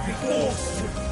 Awesome!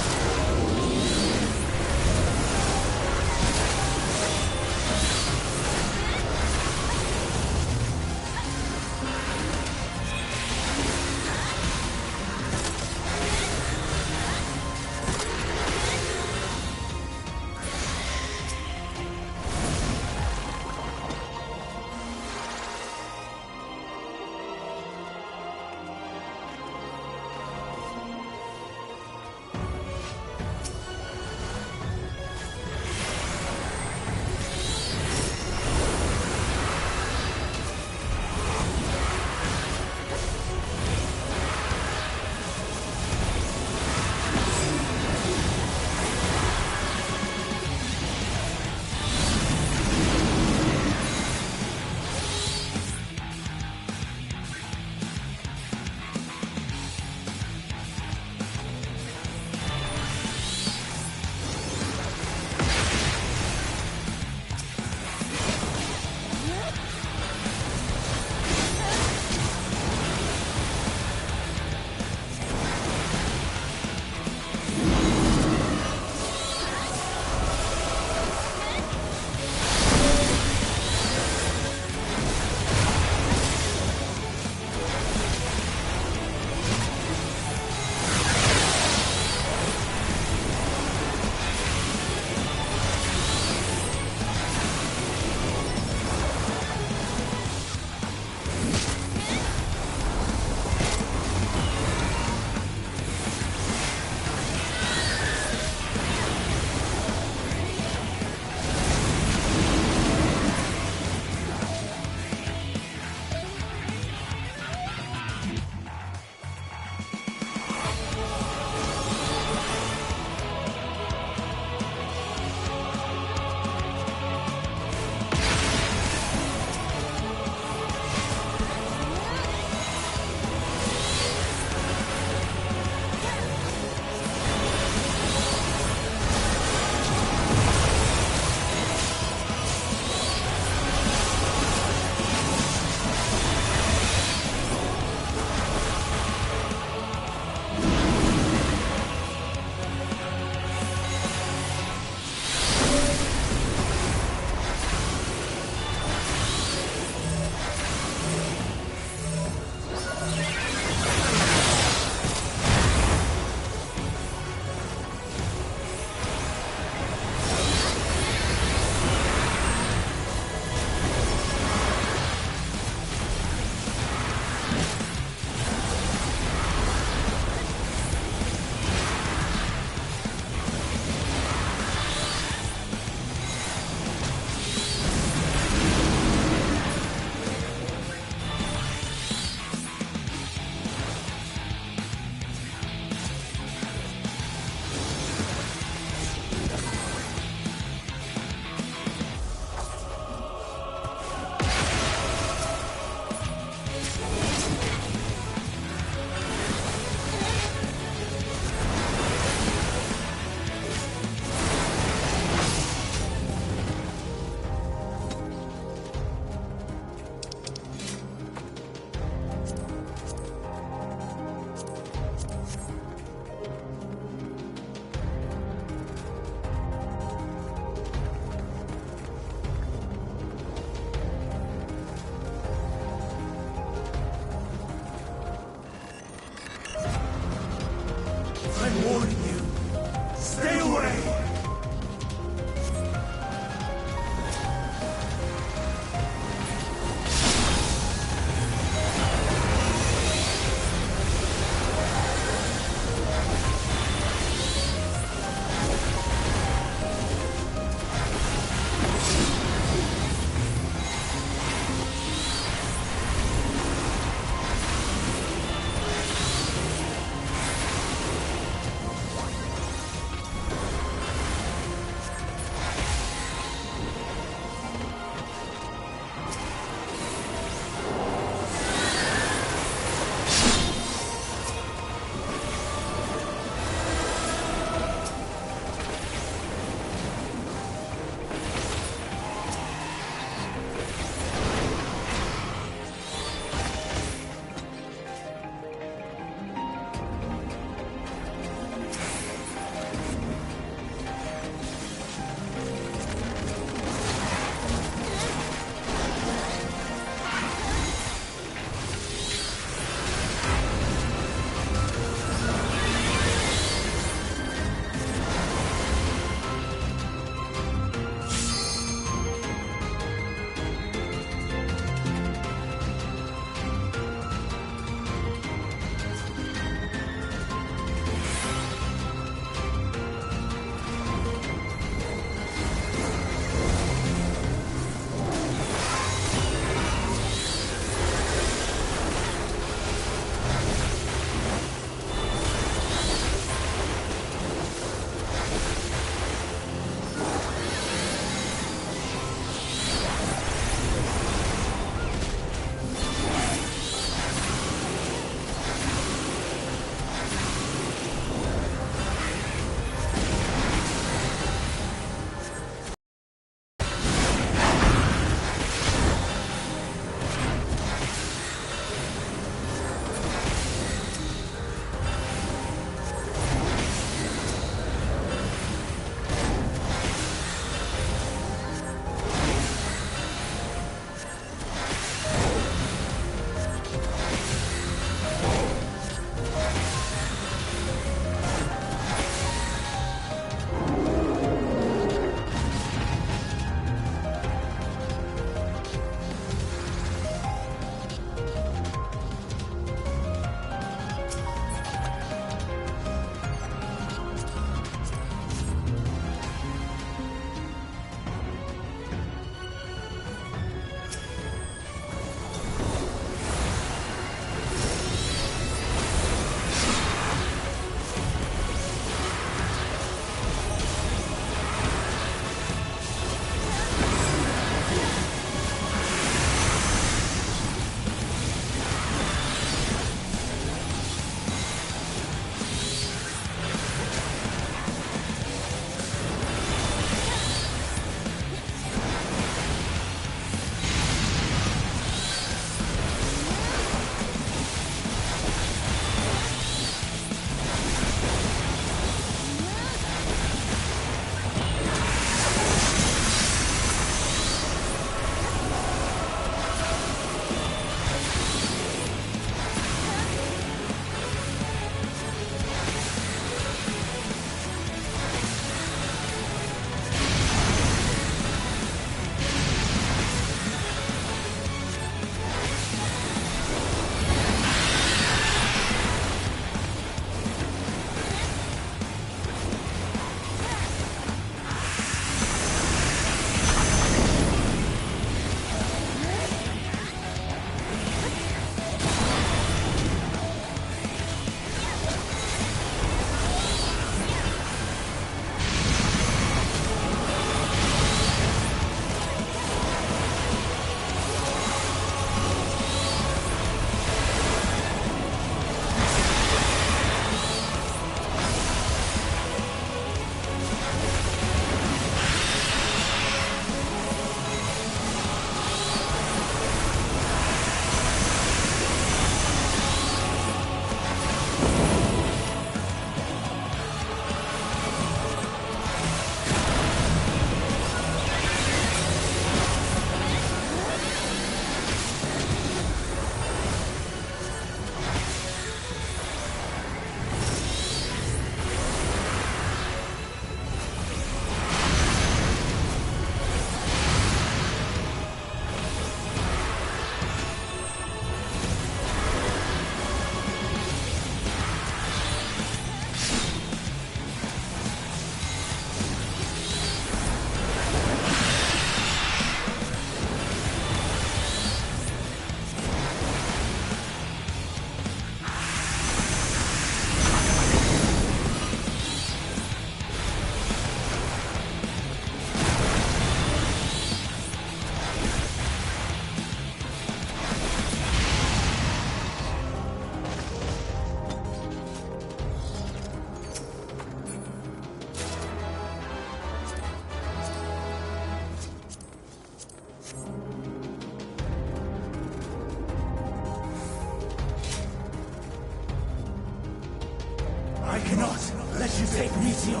take Meteor.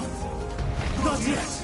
Not yet.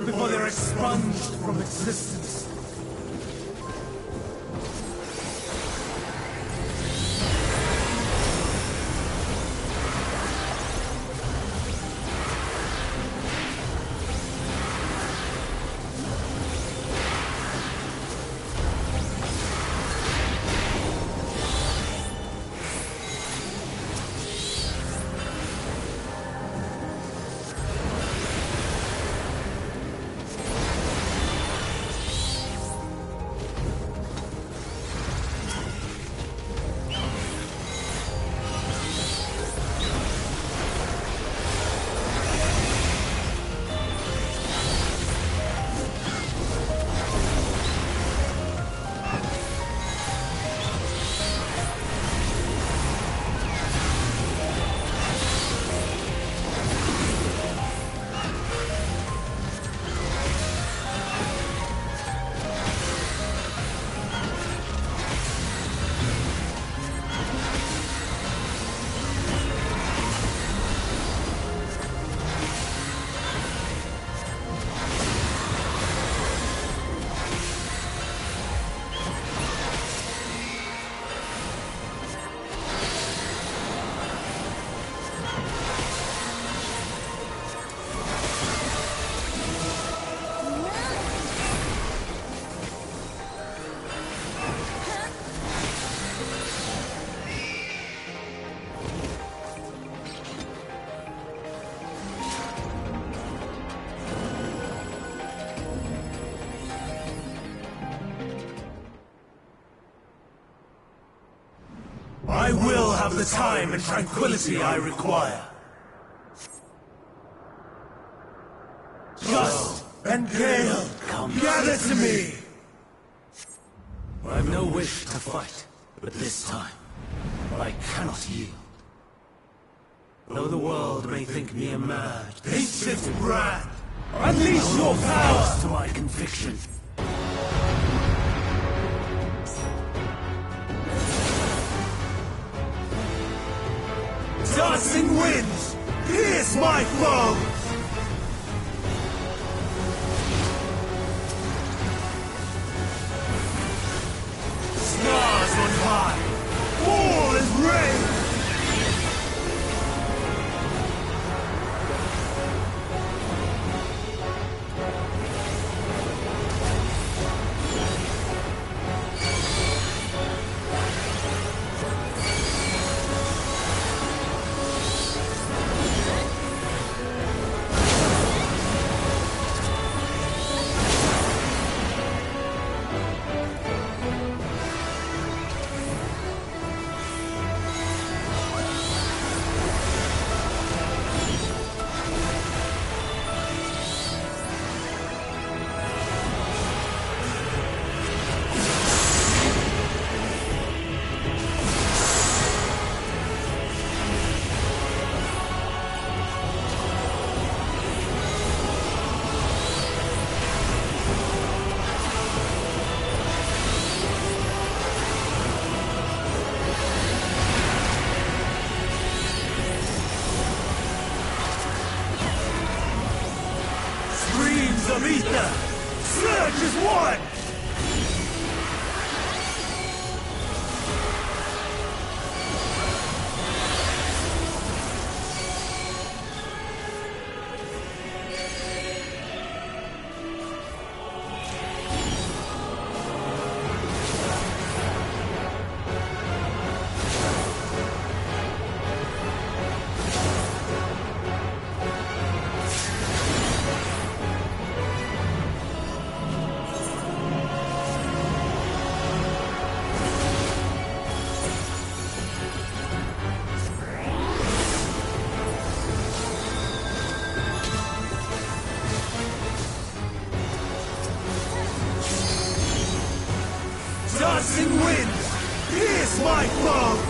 Before they're expunged from existence. I will have the time and tranquility I require. Just and Gale, gather to me! I've no wish to fight, but this time, I cannot yield. Though the world may think me a mad, ancient brand, unleash your powers to my conviction. Dancing winds, pierce my foes! Stars on high, all is rain! of ether! Surge as one! Dancing wind! Pierce my foe!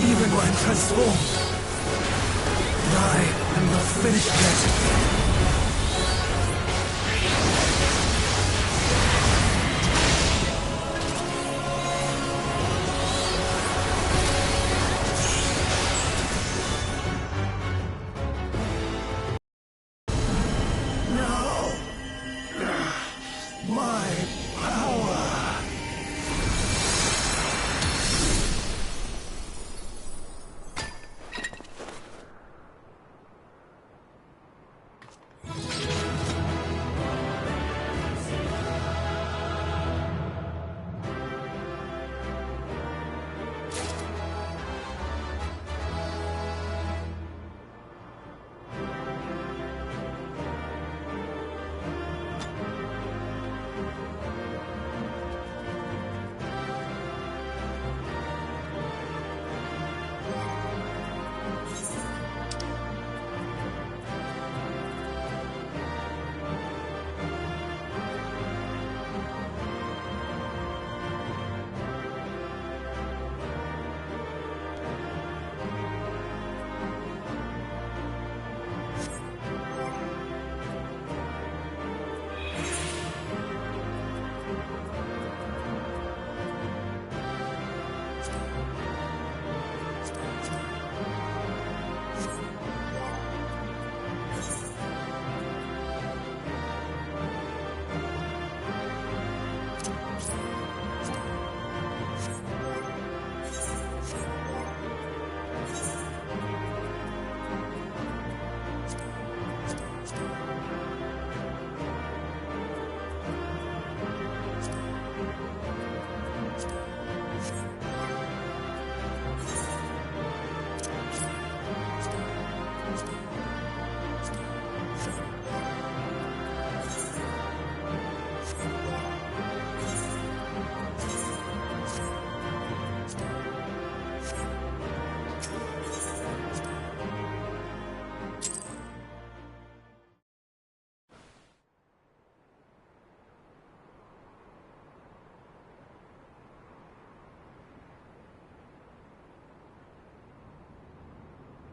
Even when transformed, I am not finished yet.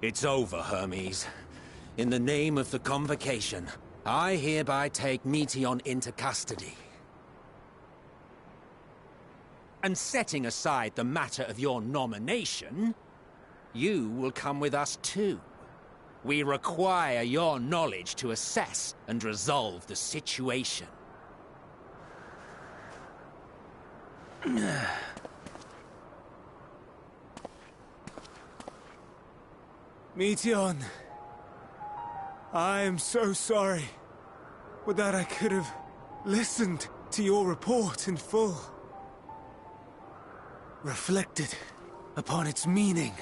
It's over, Hermes. In the name of the Convocation, I hereby take Meteion into custody. And setting aside the matter of your nomination, you will come with us too. We require your knowledge to assess and resolve the situation. Meteion, I am so sorry. Would that I could have listened to your report in full. Reflected upon its meaning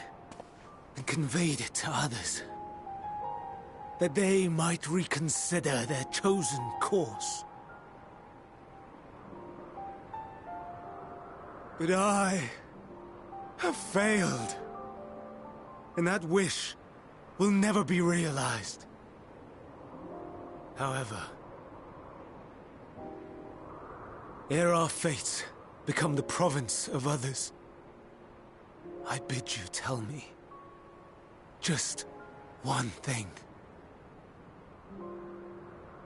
and conveyed it to others. That they might reconsider their chosen course. But I have failed. And that wish will never be realized. However, ere our fates become the province of others, I bid you tell me just one thing.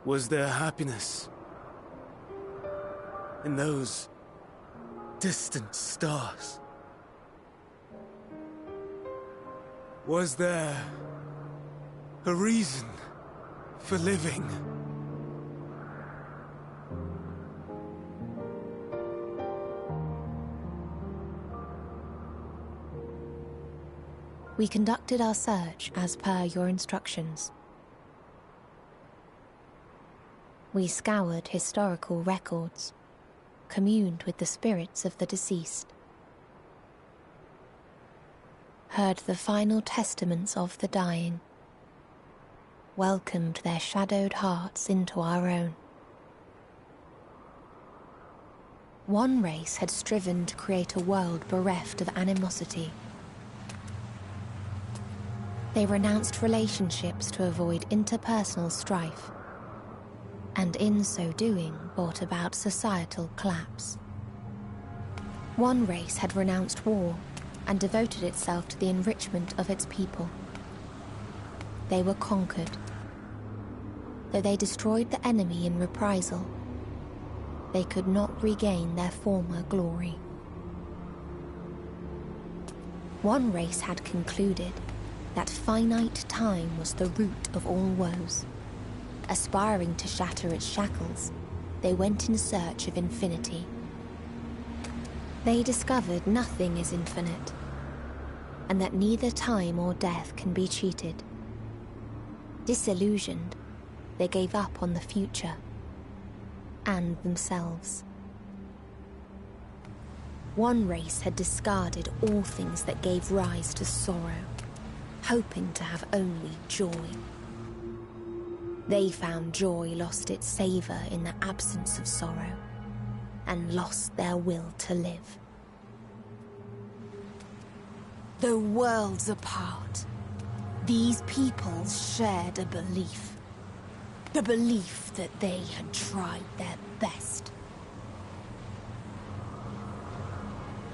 Was there happiness in those distant stars? Was there a reason for living? We conducted our search as per your instructions. We scoured historical records, communed with the spirits of the deceased, heard the final testaments of the dying, welcomed their shadowed hearts into our own. One race had striven to create a world bereft of animosity. They renounced relationships to avoid interpersonal strife, and in so doing brought about societal collapse. One race had renounced war and devoted itself to the enrichment of its people. They were conquered. Though they destroyed the enemy in reprisal, they could not regain their former glory. One race had concluded that finite time was the root of all woes. Aspiring to shatter its shackles, they went in search of infinity. They discovered nothing is infinite, and that neither time or death can be cheated. Disillusioned, they gave up on the future and themselves. One race had discarded all things that gave rise to sorrow, hoping to have only joy. They found joy lost its savor in the absence of sorrow, and lost their will to live. Though worlds apart, these peoples shared a belief. The belief that they had tried their best.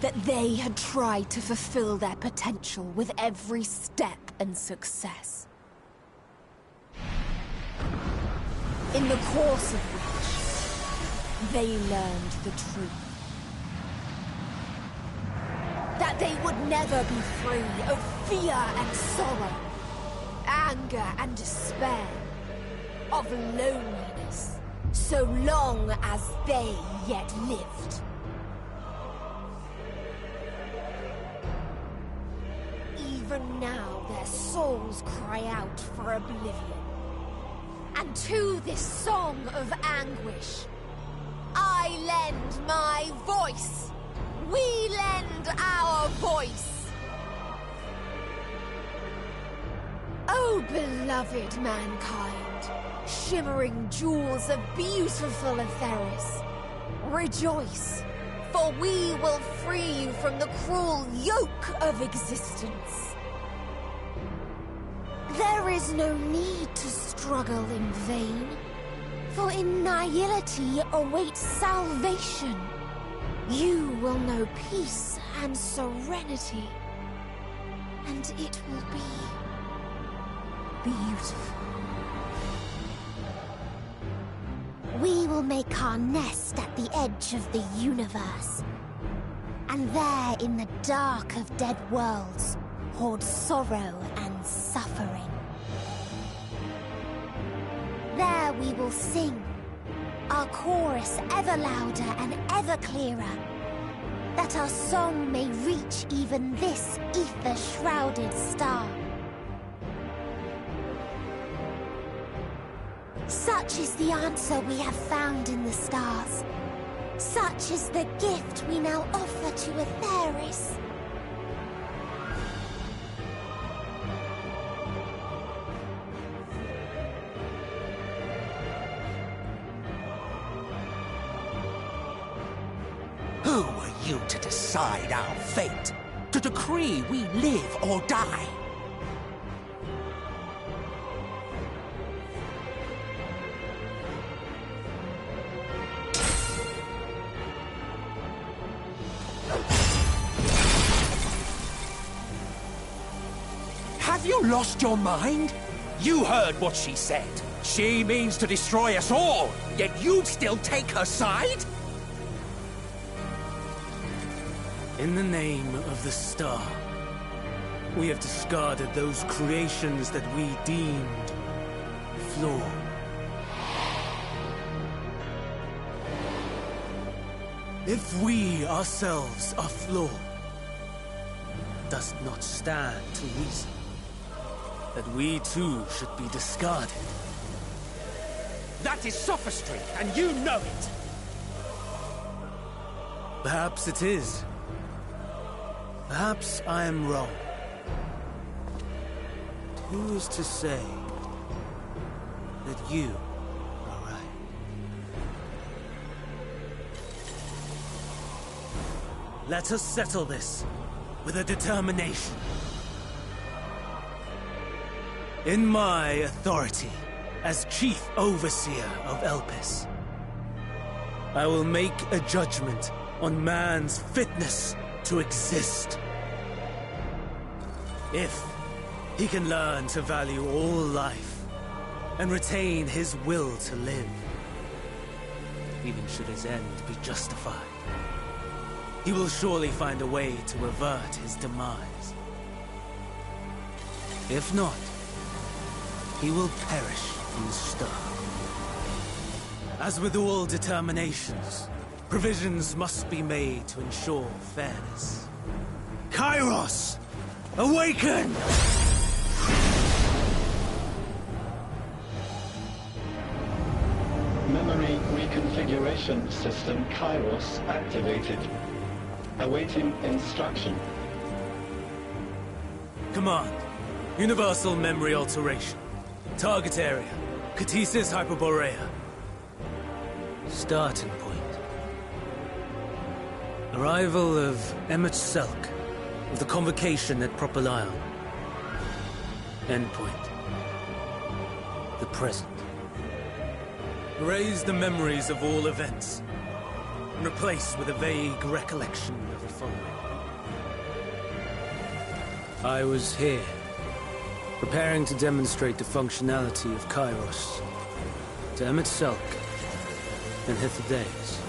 That they had tried to fulfill their potential with every step and success. In the course of which, they learned the truth. That they would never be free of fear and sorrow, anger and despair, of loneliness, so long as they yet lived. Even now their souls cry out for oblivion. And to this song of anguish, I lend my voice. We lend our voice. Oh, beloved mankind, shimmering jewels of beautiful Etheris, rejoice, for we will free you from the cruel yoke of existence. There is no need to struggle in vain, for in nihility awaits salvation. You will know peace and serenity, and it will be beautiful. We will make our nest at the edge of the universe. And there, in the dark of dead worlds, hoard sorrow and suffering. There we will sing, our chorus ever louder and ever clearer, that our song may reach even this ether-shrouded star. Such is the answer we have found in the stars. Such is the gift we now offer to Atheris. Who are you to decide our fate? To decree we live or die? Have you lost your mind? You heard what she said. She means to destroy us all, yet you'd still take her side? In the name of the star, we have discarded those creations that we deemed flawed. If we ourselves are flawed, does it not stand to reason that we too should be discarded? That is sophistry, and you know it! Perhaps it is. Perhaps I am wrong. Who is to say that you are right? Let us settle this with a determination. In my authority as Chief Overseer of Elpis, I will make a judgment on man's fitness to exist. If he can learn to value all life and retain his will to live, even should his end be justified, he will surely find a way to avert his demise. If not, he will perish from the start. As with all determinations, provisions must be made to ensure fairness. Kairos! Awaken! Memory reconfiguration system Kairos activated. Awaiting instruction. Command. Universal memory alteration. Target area. Catesis Hyperborea. Starting point. Arrival of Emmet Selk with the convocation at Propylion. Endpoint. The present. Erase the memories of all events and replace with a vague recollection of the following. I was here, preparing to demonstrate the functionality of Kairos to Emmet Selk and Hitherdays.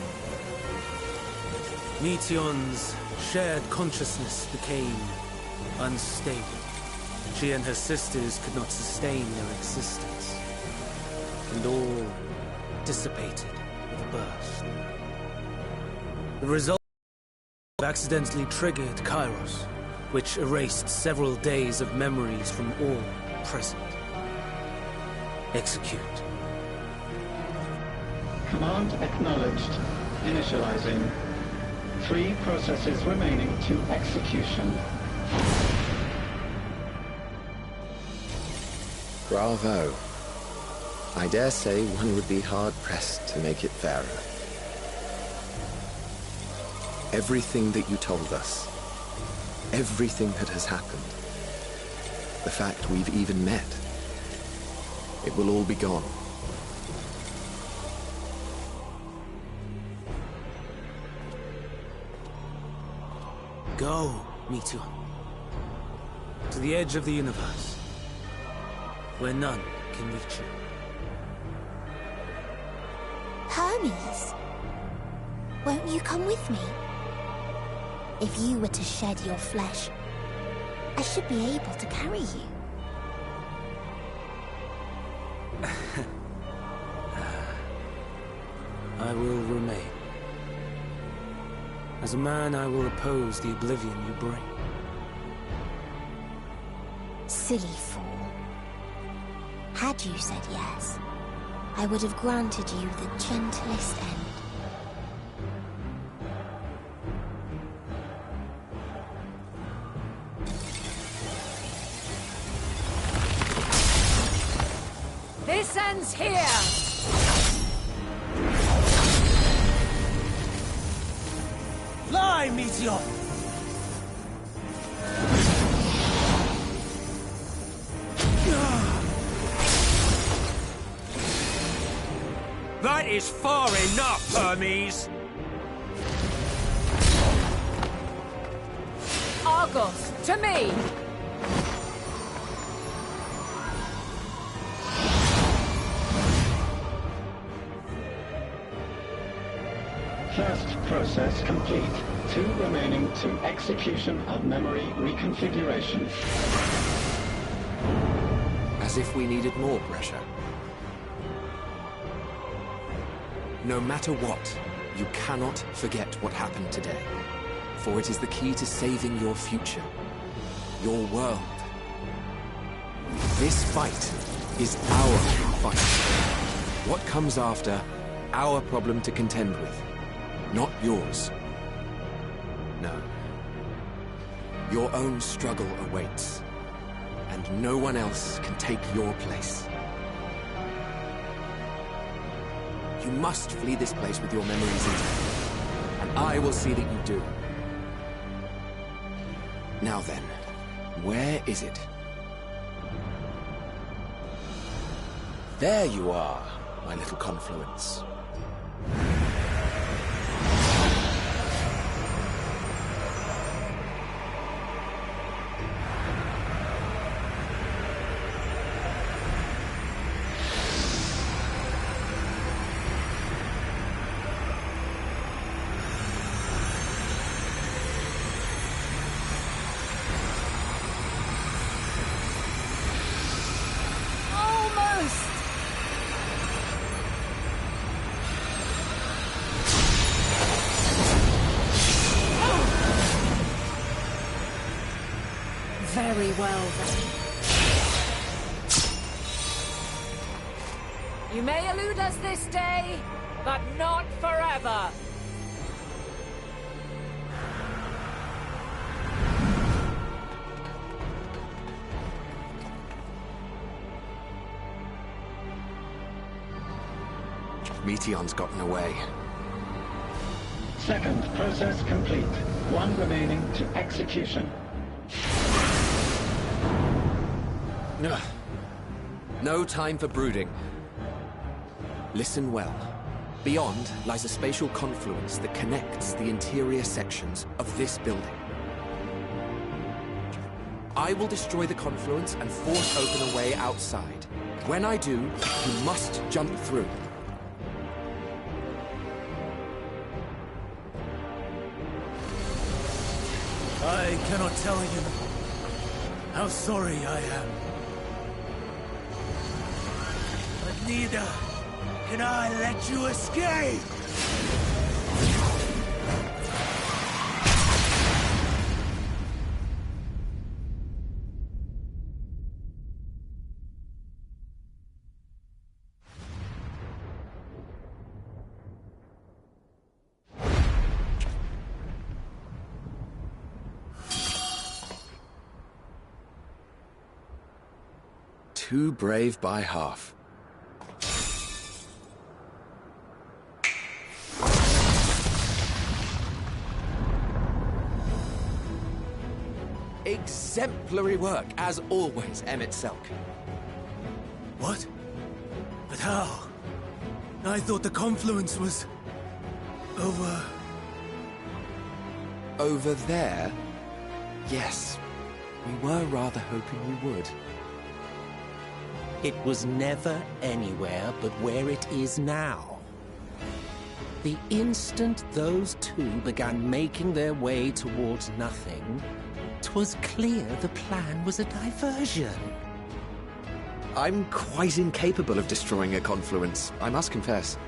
Meteon's shared consciousness became unstable. She and her sisters could not sustain their existence, and all dissipated with a burst. The result accidentally triggered Kairos, which erased several days of memories from all present. Execute. Command acknowledged. Initializing. 3 processes remaining to execution. Bravo. I dare say one would be hard-pressed to make it fairer. Everything that you told us, everything that has happened, the fact we've even met, it will all be gone. Go, Meteon. To the edge of the universe, where none can reach you. Hermes, won't you come with me? If you were to shed your flesh, I should be able to carry you. I will remain. As a man, I will oppose the oblivion you bring. Silly fool. Had you said yes, I would have granted you the gentlest end. This ends here! Fly, Meteor! That is far enough, Hermes! Argos, to me! First process complete. 2 remaining to execution of memory reconfiguration. As if we needed more pressure. No matter what, you cannot forget what happened today. For it is the key to saving your future. Your world. This fight is our fight. What comes after, our problem to contend with. Not yours. No. Your own struggle awaits. And no one else can take your place. You must flee this place with your memories intact. And I will see that you do. Now then, where is it? There you are, my little confluence. Very well, then. You may elude us this day, but not forever. Meteon's gotten away. Second process complete. 1 remaining to execution. Ugh. No time for brooding. Listen well. Beyond lies a spatial confluence that connects the interior sections of this building. I will destroy the confluence and force open a way outside. When I do, you must jump through. I cannot tell you how sorry I am. But neither can I let you escape! Too brave by half. Exemplary work, as always, Emmett Selk. What? But how? I thought the confluence was... Over there? Yes. We were rather hoping you would. It was never anywhere but where it is now. The instant those two began making their way towards nothing, 'twas clear the plan was a diversion. I'm quite incapable of destroying a confluence, I must confess.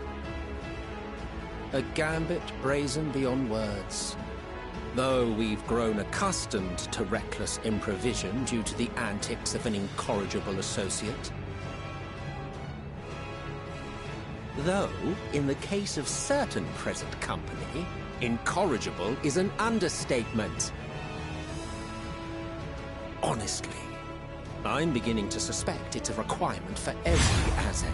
A gambit brazen beyond words. Though we've grown accustomed to reckless improvision due to the antics of an incorrigible associate. Though, in the case of certain present company, incorrigible is an understatement. Honestly, I'm beginning to suspect it's a requirement for every asset.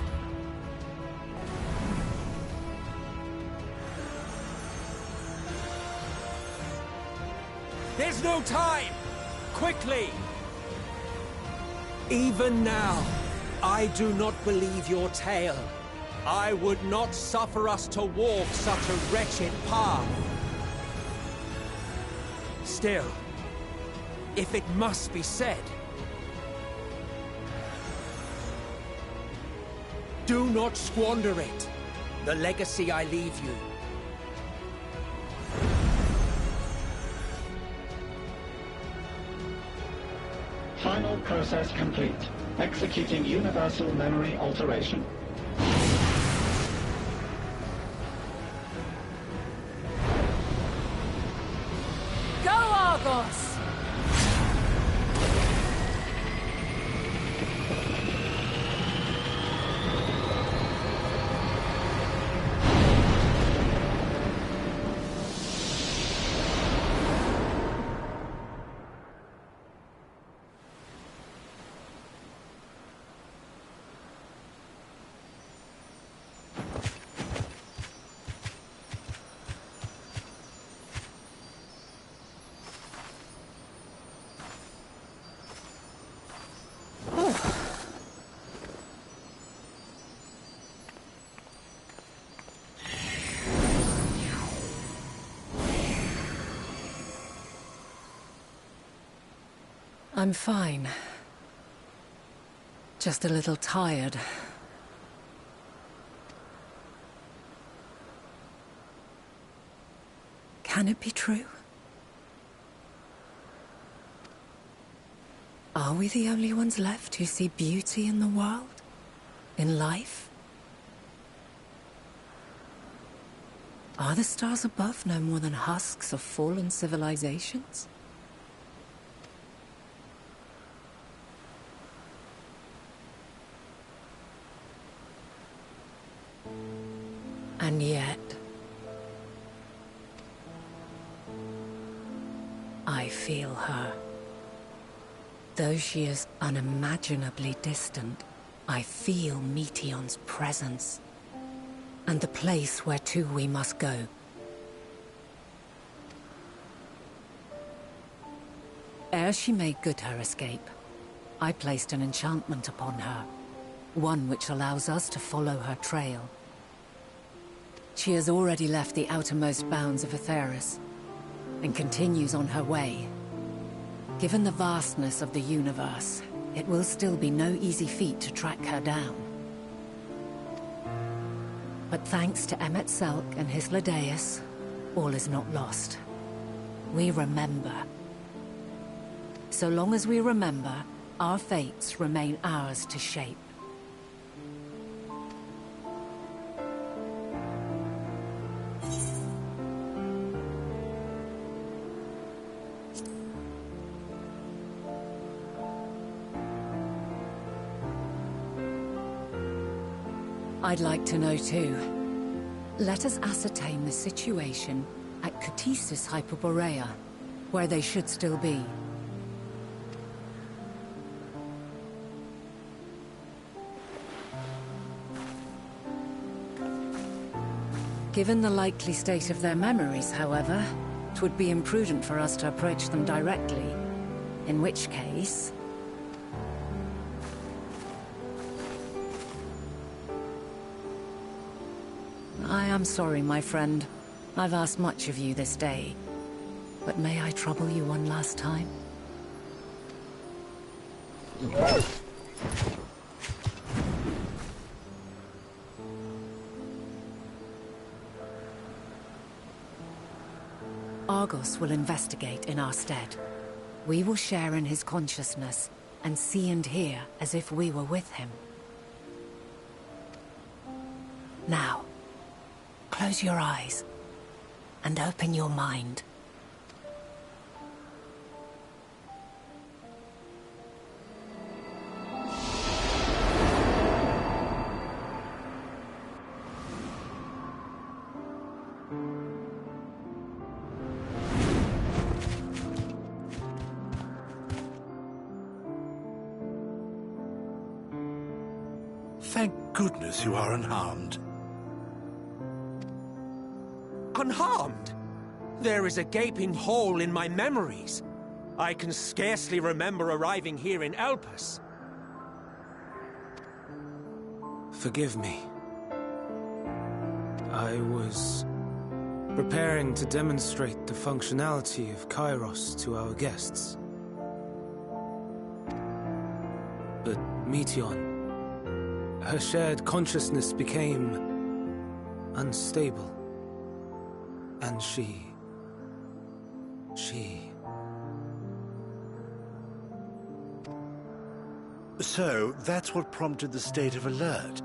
There's no time! Quickly! Even now, I do not believe your tale. I would not suffer us to walk such a wretched path. Still, if it must be said, do not squander it. The legacy I leave you. Final process complete. Executing universal memory alteration. Go, Argos! I'm fine. Just a little tired. Can it be true? Are we the only ones left who see beauty in the world? In life? Are the stars above no more than husks of fallen civilizations? And yet, I feel her. Though she is unimaginably distant, I feel Meteion's presence, and the place where to we must go. Ere she made good her escape, I placed an enchantment upon her, one which allows us to follow her trail. She has already left the outermost bounds of Aetheris, and continues on her way. Given the vastness of the universe, it will still be no easy feat to track her down. But thanks to Emet-Selch and his Ladeus, all is not lost. We remember. So long as we remember, our fates remain ours to shape. I'd like to know too. Let us ascertain the situation at Katisis Hyperborea, where they should still be. Given the likely state of their memories, however, it would be imprudent for us to approach them directly. In which case... I am sorry, my friend. I've asked much of you this day. But may I trouble you one last time? Argos will investigate in our stead. We will share in his consciousness and see and hear as if we were with him. Now, close your eyes and open your mind. Thank goodness you are unharmed. Unharmed? There is a gaping hole in my memories. I can scarcely remember arriving here in Elpis. Forgive me. I was preparing to demonstrate the functionality of Kairos to our guests. But Meteion, her shared consciousness became unstable. And she... So, that's what prompted the state of alert.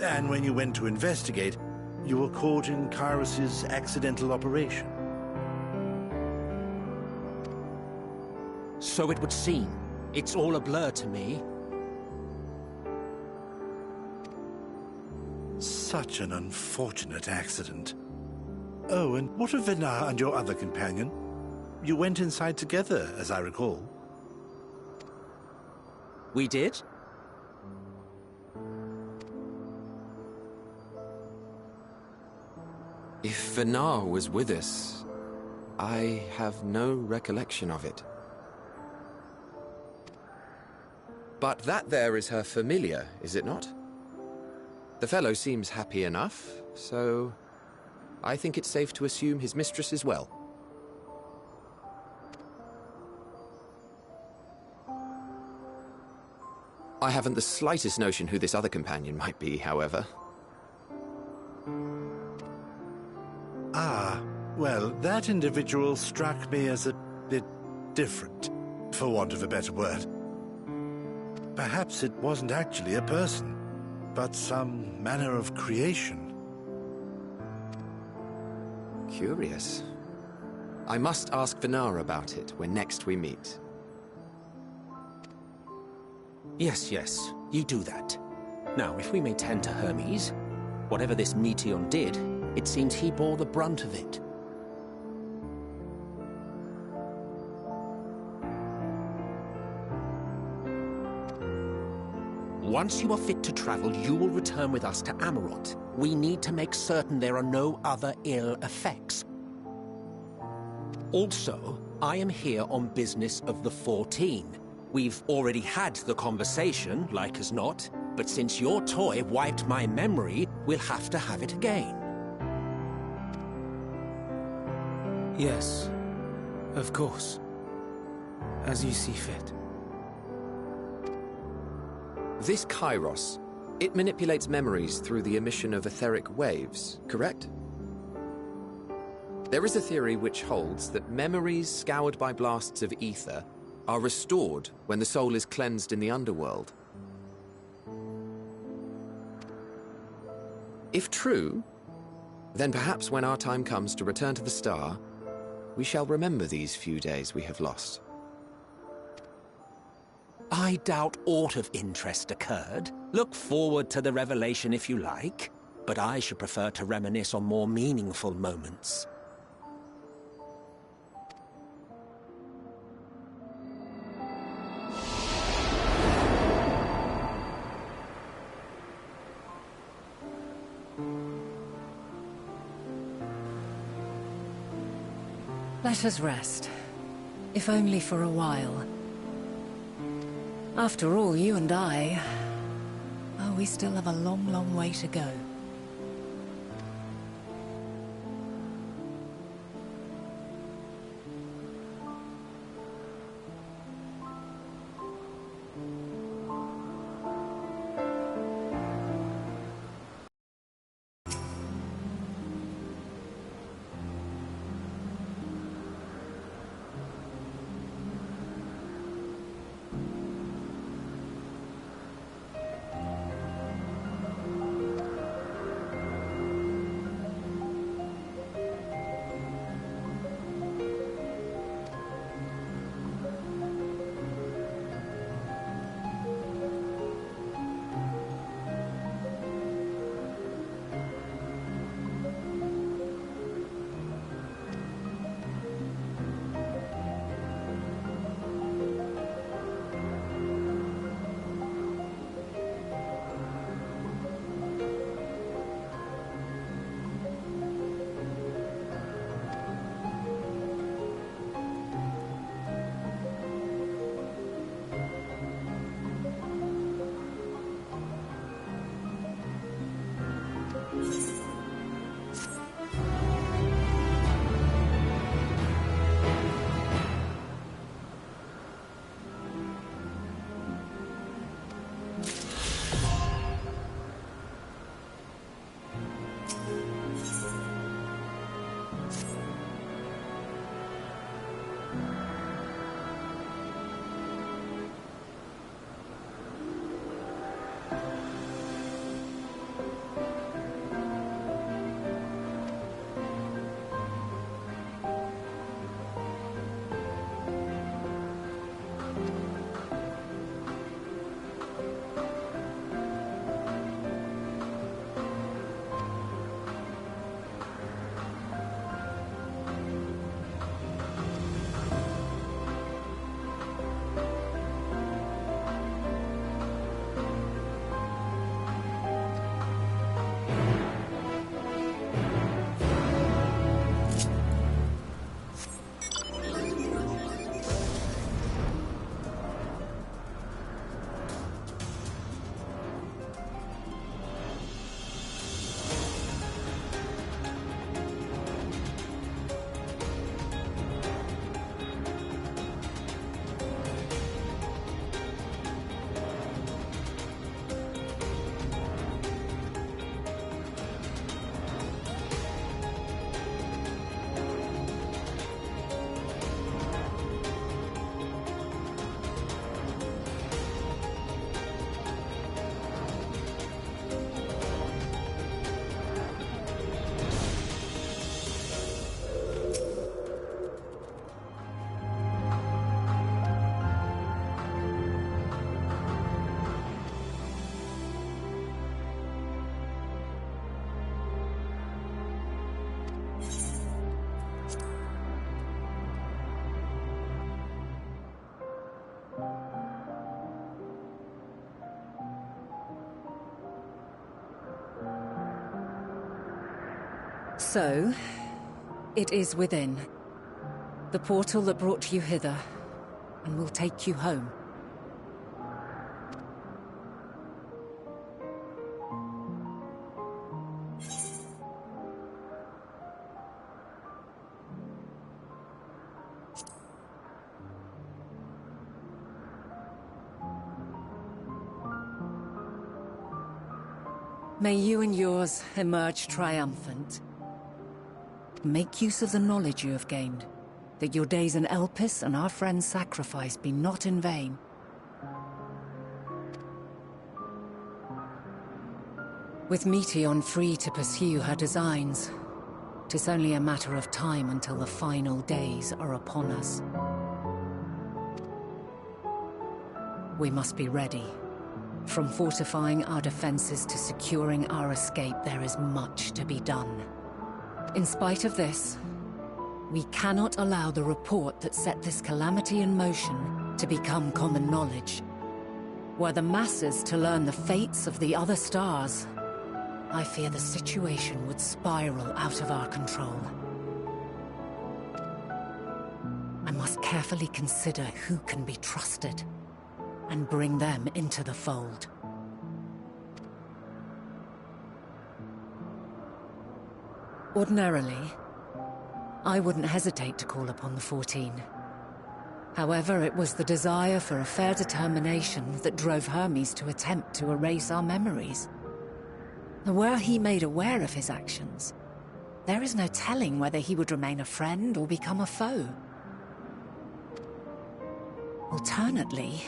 And when you went to investigate, you were caught in Kairos's accidental operation. So it would seem. It's all a blur to me. Such an unfortunate accident. Oh, and what of Venar and your other companion? You went inside together, as I recall. We did? If Venar was with us, I have no recollection of it. But that there is her familiar, is it not? The fellow seems happy enough, so I think it's safe to assume his mistress is well. I haven't the slightest notion who this other companion might be, however. Ah, well, that individual struck me as a bit different, for want of a better word. Perhaps it wasn't actually a person, but some manner of creation. Curious. I must ask Venar about it when next we meet. Yes, you do that. Now, if we may tend to Hermes, whatever this Meteion did, it seems he bore the brunt of it. Once you are fit to travel, you will return with us to Amarot. We need to make certain there are no other ill effects. Also, I am here on business of the 14. We've already had the conversation, like as not, but since your toy wiped my memory, we'll have to have it again. Yes, of course. As you see fit. This Kairos, it manipulates memories through the emission of etheric waves, correct? There is a theory which holds that memories scoured by blasts of ether are restored when the soul is cleansed in the underworld. If true, then perhaps when our time comes to return to the star, we shall remember these few days we have lost. I doubt aught of interest occurred. Look forward to the revelation if you like, but I should prefer to reminisce on more meaningful moments. Let us rest, if only for a while. After all, you and I... oh, we still have a long, long way to go. So, it is within. The portal that brought you hither, and will take you home. May you and yours emerge triumphant. Make use of the knowledge you have gained, that your days in Elpis and our friend's sacrifice be not in vain. With Meteion free to pursue her designs, 'tis only a matter of time until the final days are upon us. We must be ready. From fortifying our defenses to securing our escape, there is much to be done. In spite of this, we cannot allow the report that set this calamity in motion to become common knowledge. Were the masses to learn the fates of the other stars, I fear the situation would spiral out of our control. I must carefully consider who can be trusted and bring them into the fold. Ordinarily, I wouldn't hesitate to call upon the 14. However, it was the desire for a fair determination that drove Hermes to attempt to erase our memories. Were he made aware of his actions, there is no telling whether he would remain a friend or become a foe. Alternately,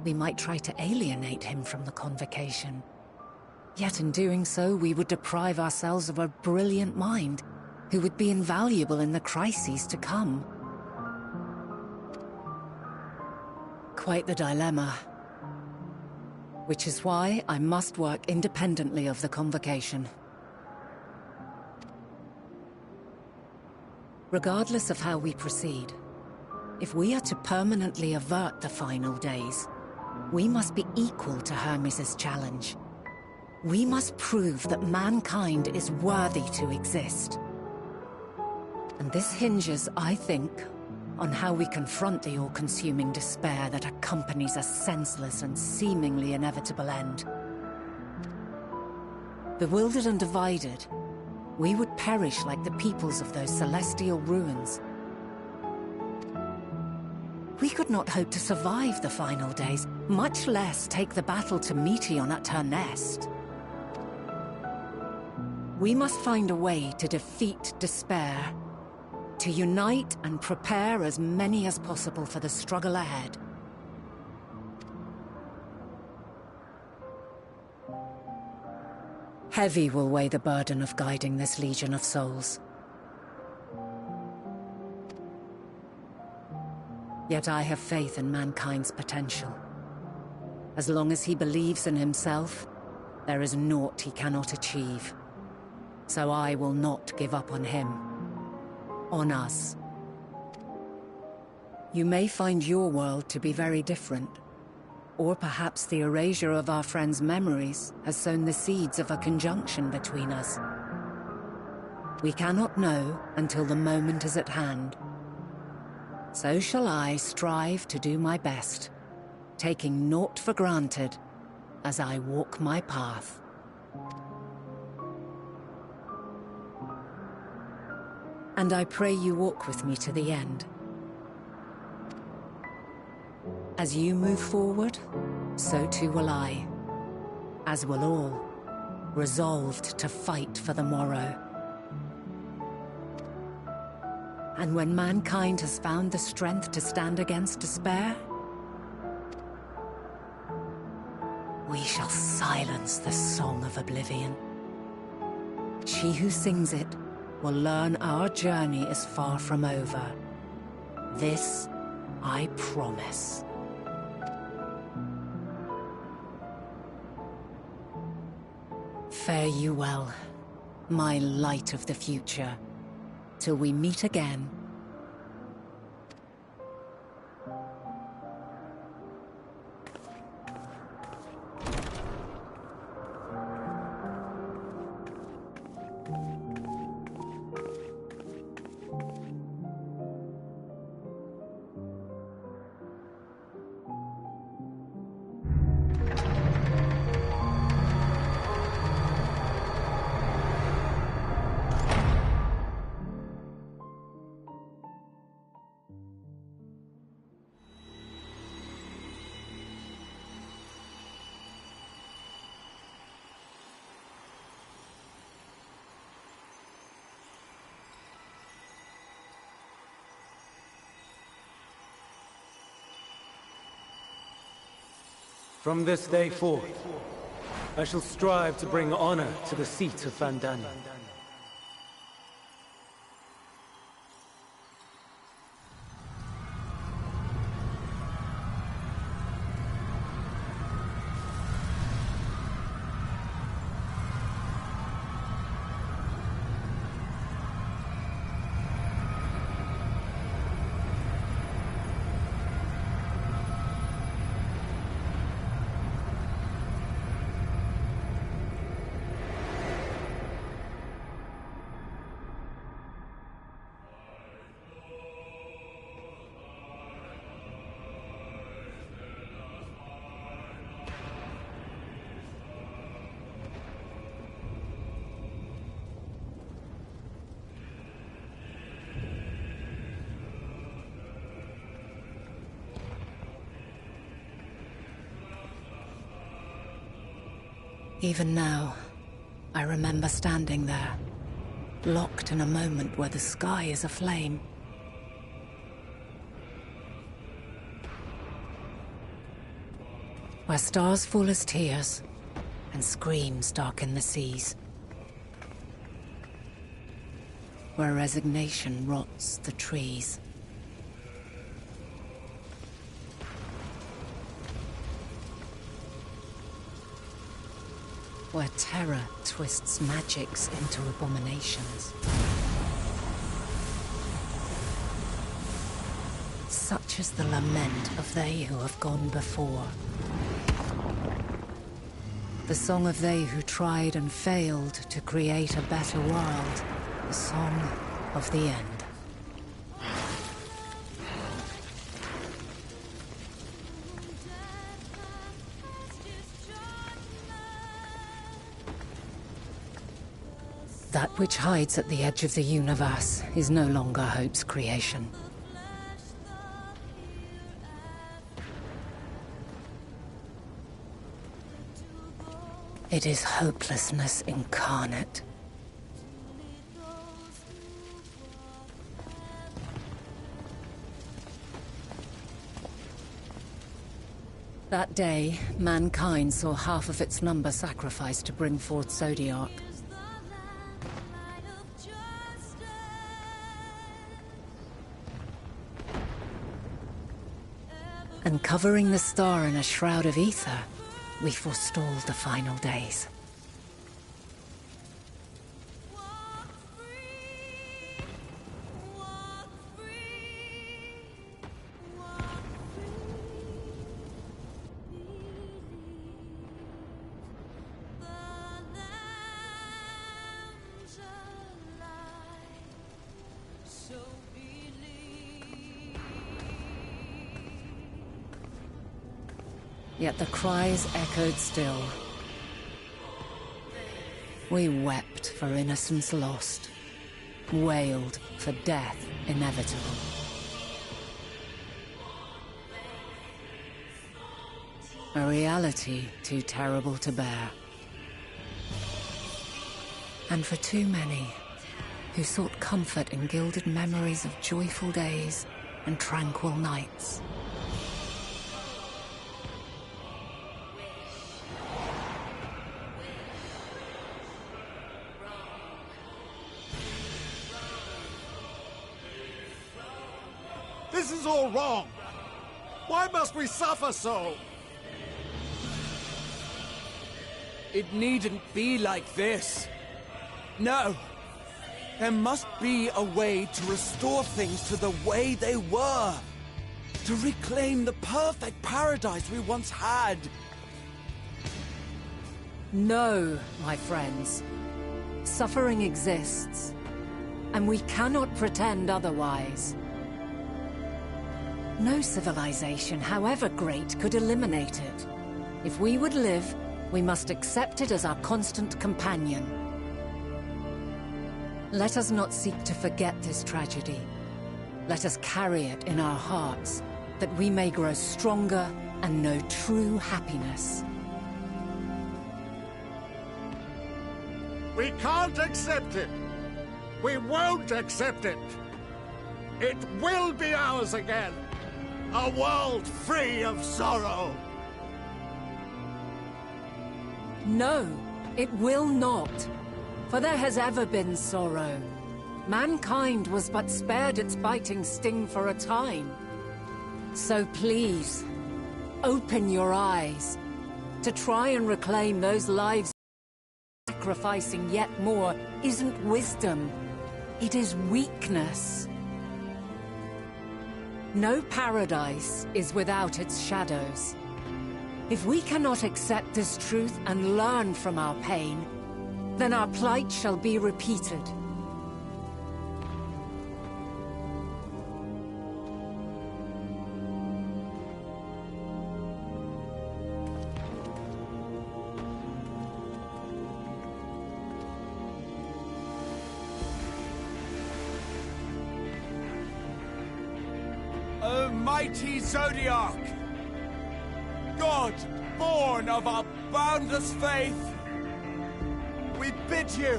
we might try to alienate him from the convocation. Yet in doing so, we would deprive ourselves of a brilliant mind who would be invaluable in the crises to come. Quite the dilemma. Which is why I must work independently of the convocation. Regardless of how we proceed, if we are to permanently avert the final days, we must be equal to Hermes' challenge. We must prove that mankind is worthy to exist. And this hinges, I think, on how we confront the all-consuming despair that accompanies a senseless and seemingly inevitable end. Bewildered and divided, we would perish like the peoples of those celestial ruins. We could not hope to survive the final days, much less take the battle to Meteion at her nest. We must find a way to defeat despair, to unite and prepare as many as possible for the struggle ahead. Heavy will weigh the burden of guiding this legion of souls. Yet I have faith in mankind's potential. As long as he believes in himself, there is naught he cannot achieve. So I will not give up on him. On us. You may find your world to be very different. Or perhaps the erasure of our friend's memories has sown the seeds of a conjunction between us. We cannot know until the moment is at hand. So shall I strive to do my best, taking naught for granted as I walk my path. And I pray you walk with me to the end. As you move forward, so too will I, as will all, resolved to fight for the morrow. And when mankind has found the strength to stand against despair, we shall silence the song of oblivion. She who sings it will learn our journey is far from over. This I promise. Fare you well, my light of the future, till we meet again. From this day forth, I shall strive to bring honor to the seat of Vandani. Even now, I remember standing there, locked in a moment where the sky is aflame. Where stars fall as tears, and screams darken the seas. Where resignation rots the trees. Where terror twists magics into abominations. Such is the lament of they who have gone before. The song of they who tried and failed to create a better world. The song of the end. That which hides at the edge of the universe is no longer Hope's creation. It is hopelessness incarnate. That day, mankind saw half of its number sacrificed to bring forth Zodiark. And covering the star in a shroud of ether, we forestalled the final days. Yet the cries echoed still. We wept for innocence lost, wailed for death inevitable. A reality too terrible to bear. And for too many who sought comfort in gilded memories of joyful days and tranquil nights. This is all wrong! Why must we suffer so? It needn't be like this. No. There must be a way to restore things to the way they were. To reclaim the perfect paradise we once had. No, my friends. Suffering exists, and we cannot pretend otherwise. No civilization, however great, could eliminate it. If we would live, we must accept it as our constant companion. Let us not seek to forget this tragedy. Let us carry it in our hearts, that we may grow stronger and know true happiness. We can't accept it! We won't accept it! It will be ours again! A world free of sorrow! No, it will not. For there has ever been sorrow. Mankind was but spared its biting sting for a time. So please, open your eyes. To try and reclaim those lives, sacrificing yet more isn't wisdom. It is weakness. No paradise is without its shadows. If we cannot accept this truth and learn from our pain, then our plight shall be repeated. Mighty Zodiac! God, born of our boundless faith, we bid you,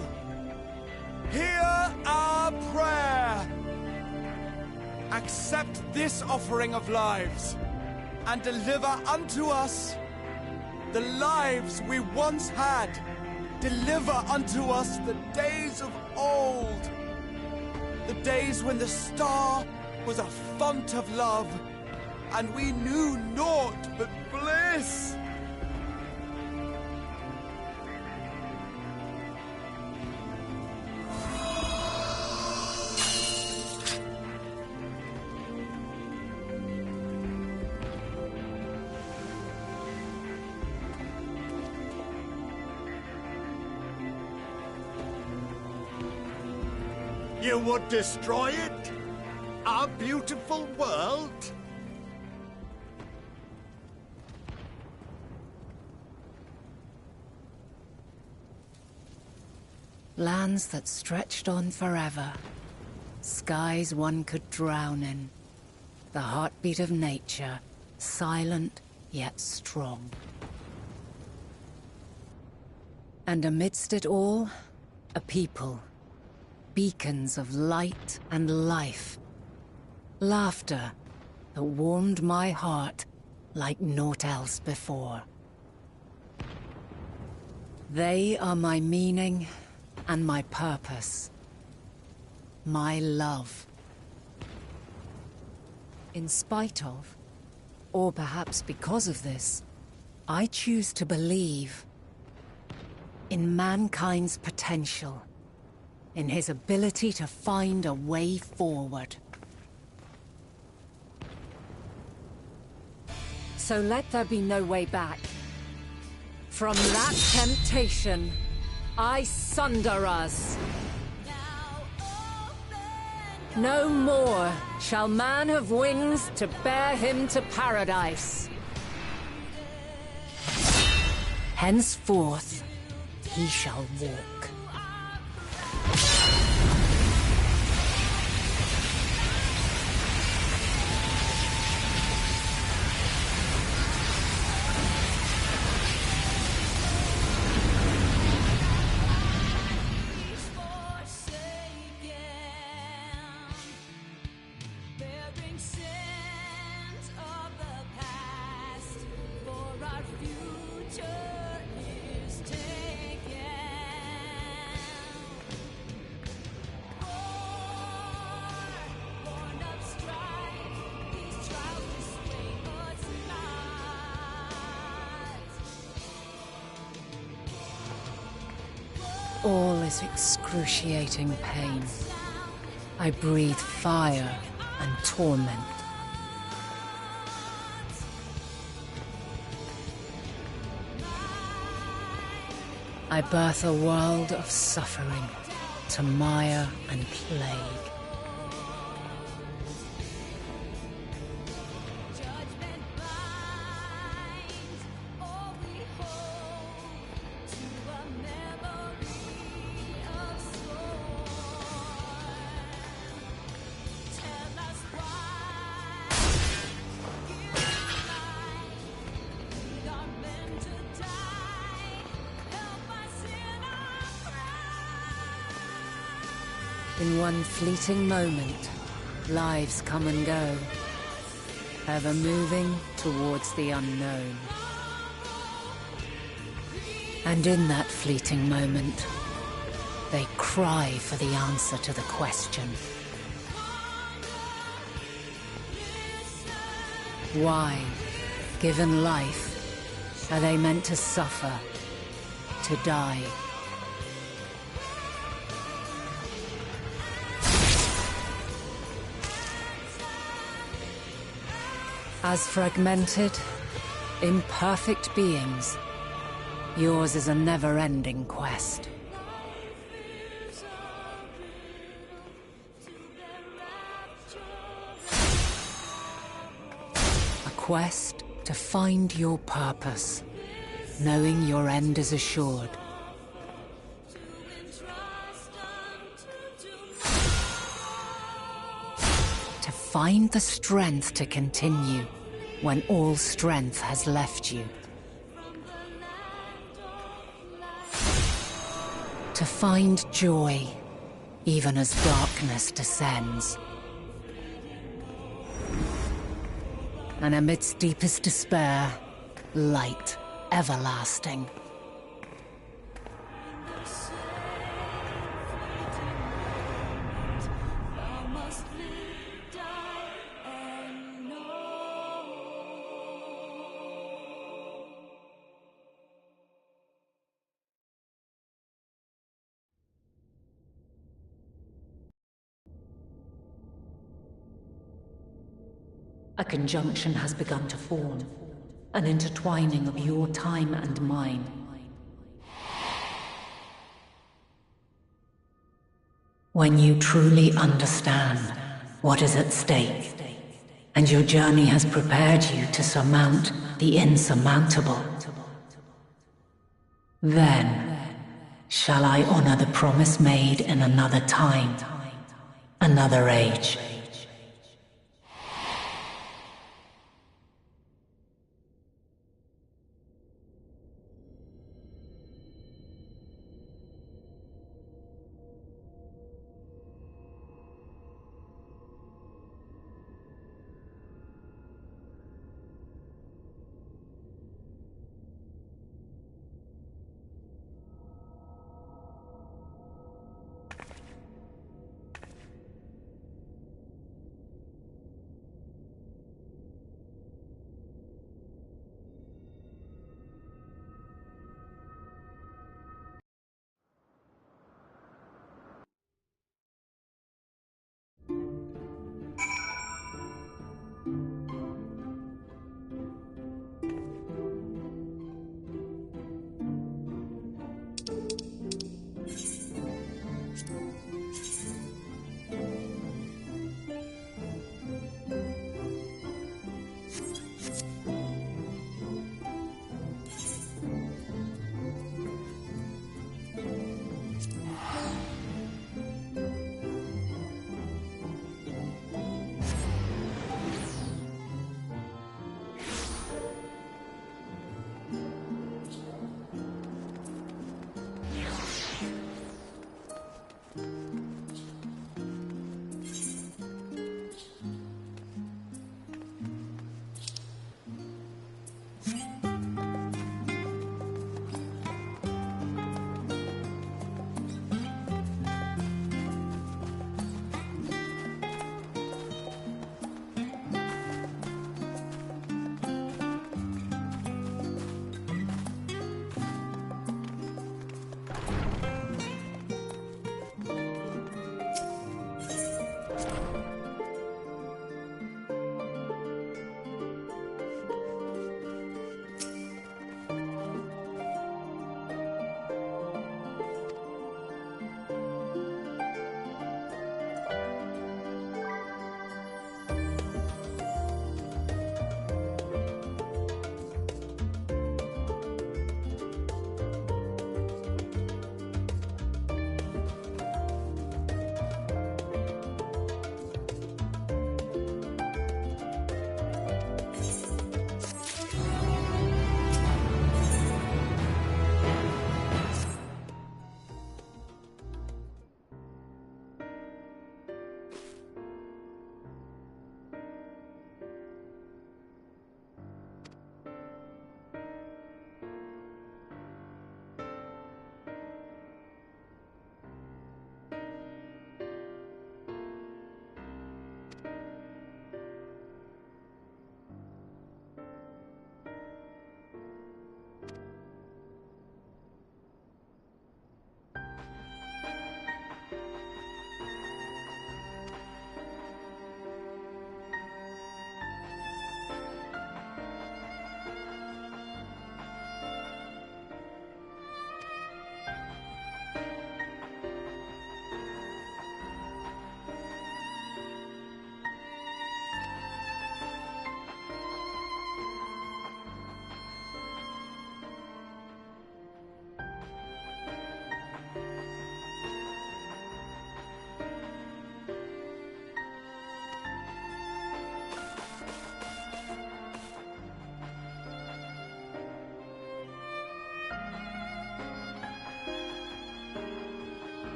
hear our prayer. Accept this offering of lives, and deliver unto us the lives we once had. Deliver unto us the days of old, the days when the star was a font of love, and we knew naught but bliss. You would destroy it? Our beautiful world? Lands that stretched on forever. Skies one could drown in. The heartbeat of nature, silent yet strong. And amidst it all, a people. Beacons of light and life. Laughter that warmed my heart like naught else before. They are my meaning and my purpose. My love. In spite of, or perhaps because of this, I choose to believe in mankind's potential, in his ability to find a way forward. So let there be no way back. From that temptation, I sunder us. No more shall man have wings to bear him to paradise. Henceforth, he shall walk. All is excruciating pain. I breathe fire and torment. I birth a world of suffering to mire and plague. In one fleeting moment, lives come and go, ever moving towards the unknown. And in that fleeting moment, they cry for the answer to the question. Why, given life, are they meant to suffer, to die? As fragmented, imperfect beings, yours is a never-ending quest. A quest to find your purpose, knowing your end is assured. To find the strength to continue when all strength has left you. To find joy, even as darkness descends. And amidst deepest despair, light everlasting. A conjunction has begun to form, an intertwining of your time and mine. When you truly understand what is at stake, and your journey has prepared you to surmount the insurmountable, then shall I honor the promise made in another time, another age.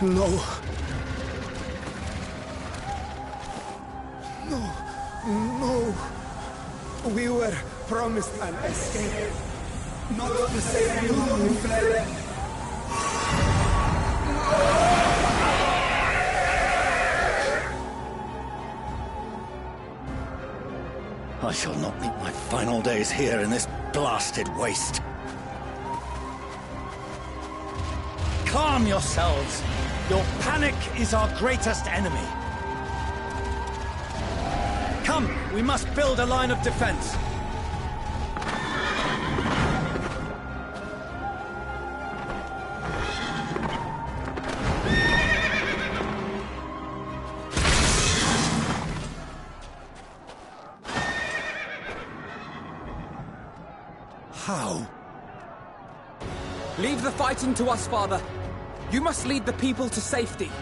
No. No. No. We were promised an escape. Not to say anyone who fled. I shall not meet my final days here in this blasted waste. Calm yourselves! Your panic is our greatest enemy. Come, we must build a line of defense. How? Leave the fighting to us, Father. You must lead the people to safety.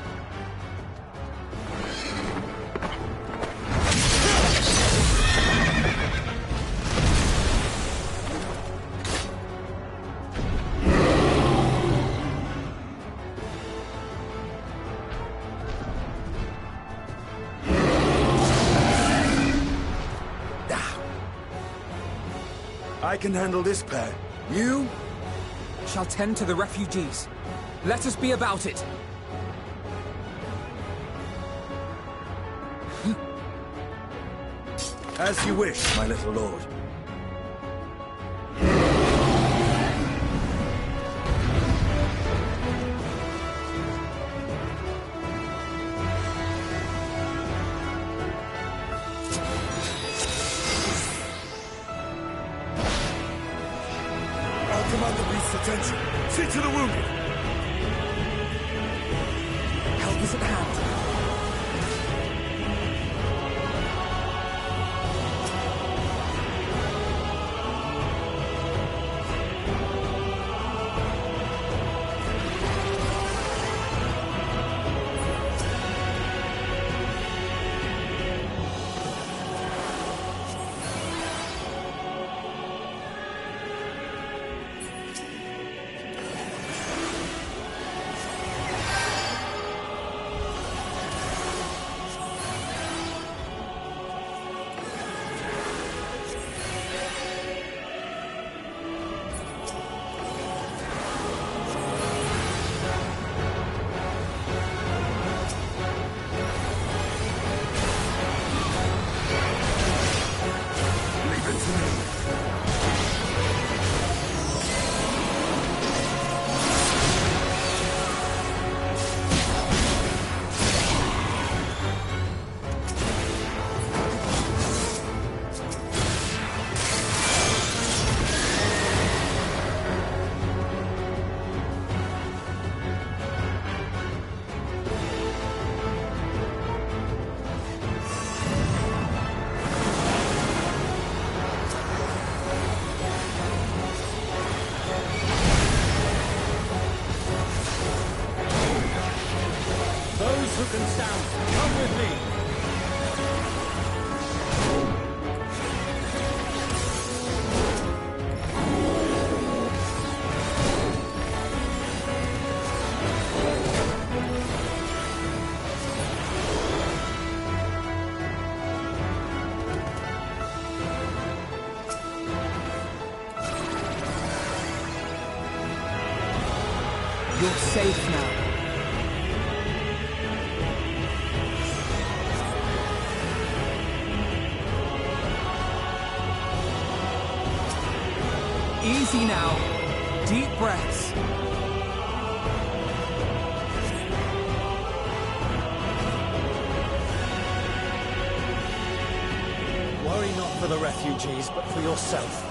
I can handle this pair. You shall tend to the refugees. Let us be about it. As you wish, my little lord. I'll command the beast's attention. See to the wounded. Help is at hand. Constance, come with me! You're safe now. Easy now. Deep breaths. Worry not for the refugees, but for yourself.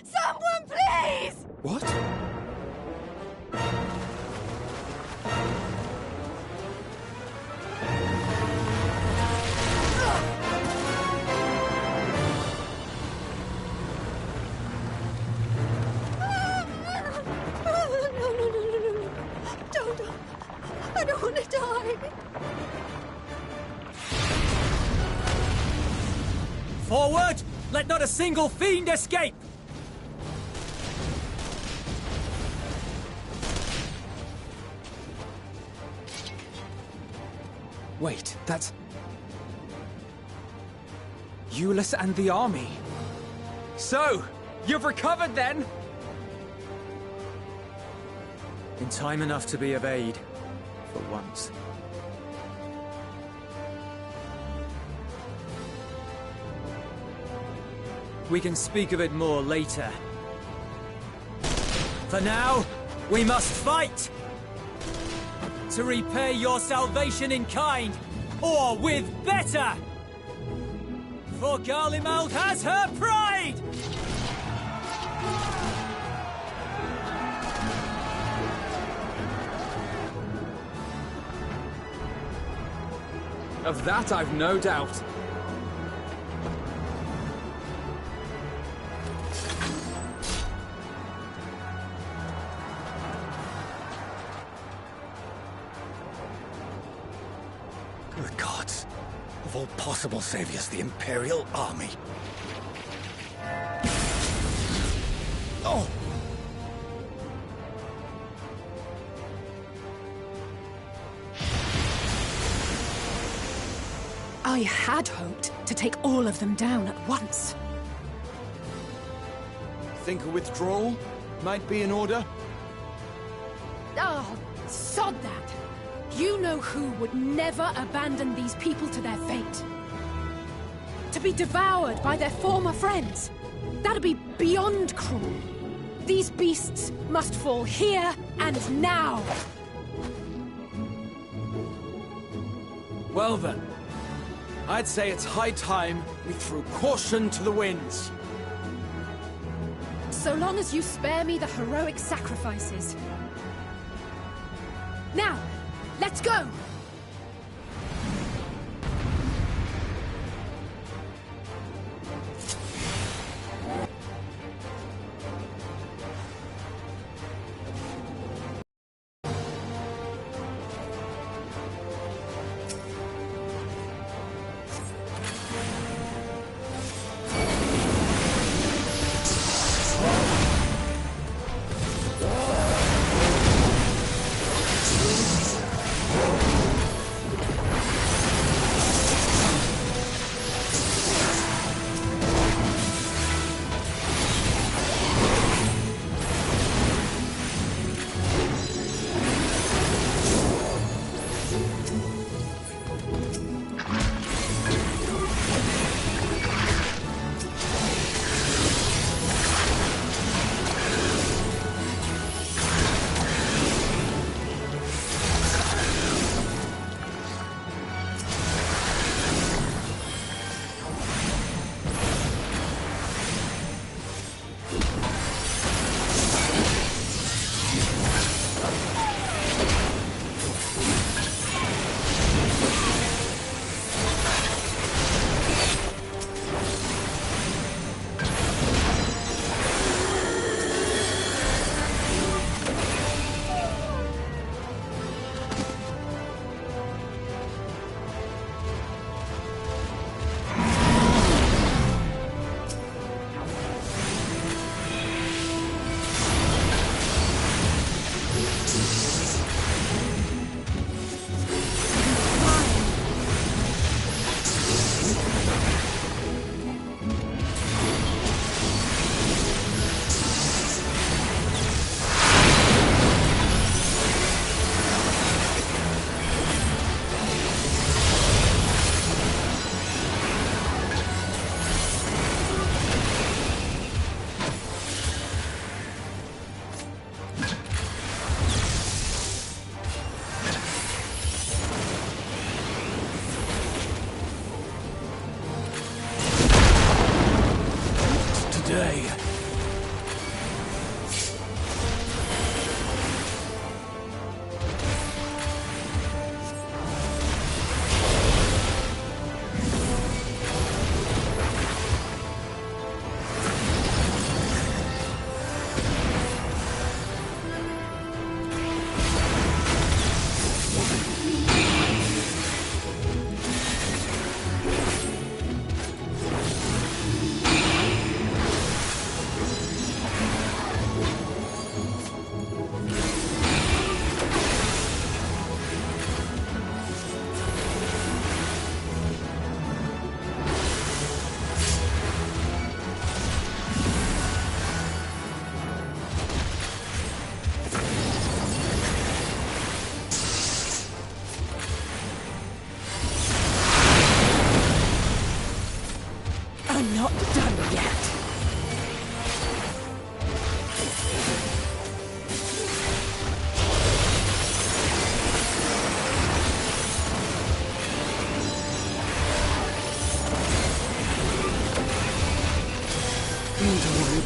Someone, please! What? No. Don't. I don't want to die. Forward! Let not a single fiend escape! Wait, that's... Euless and the army. So, You've recovered then? In time enough to be of aid, for once. We can speak of it more later. For now, we must fight! To repay your salvation in kind, or with better! For Garlemald has her pride! Of that I've no doubt. Good gods. Of all possible saviors, the Imperial Army. Oh! I had hoped to take all of them down at once. Think a withdrawal might be in order? Oh, sod that! You know who would never abandon these people to their fate. To be devoured by their former friends. That'd be beyond cruel. These beasts must fall here and now. Well then, I'd say it's high time we threw caution to the winds. So long as you spare me the heroic sacrifices. Now, let's go!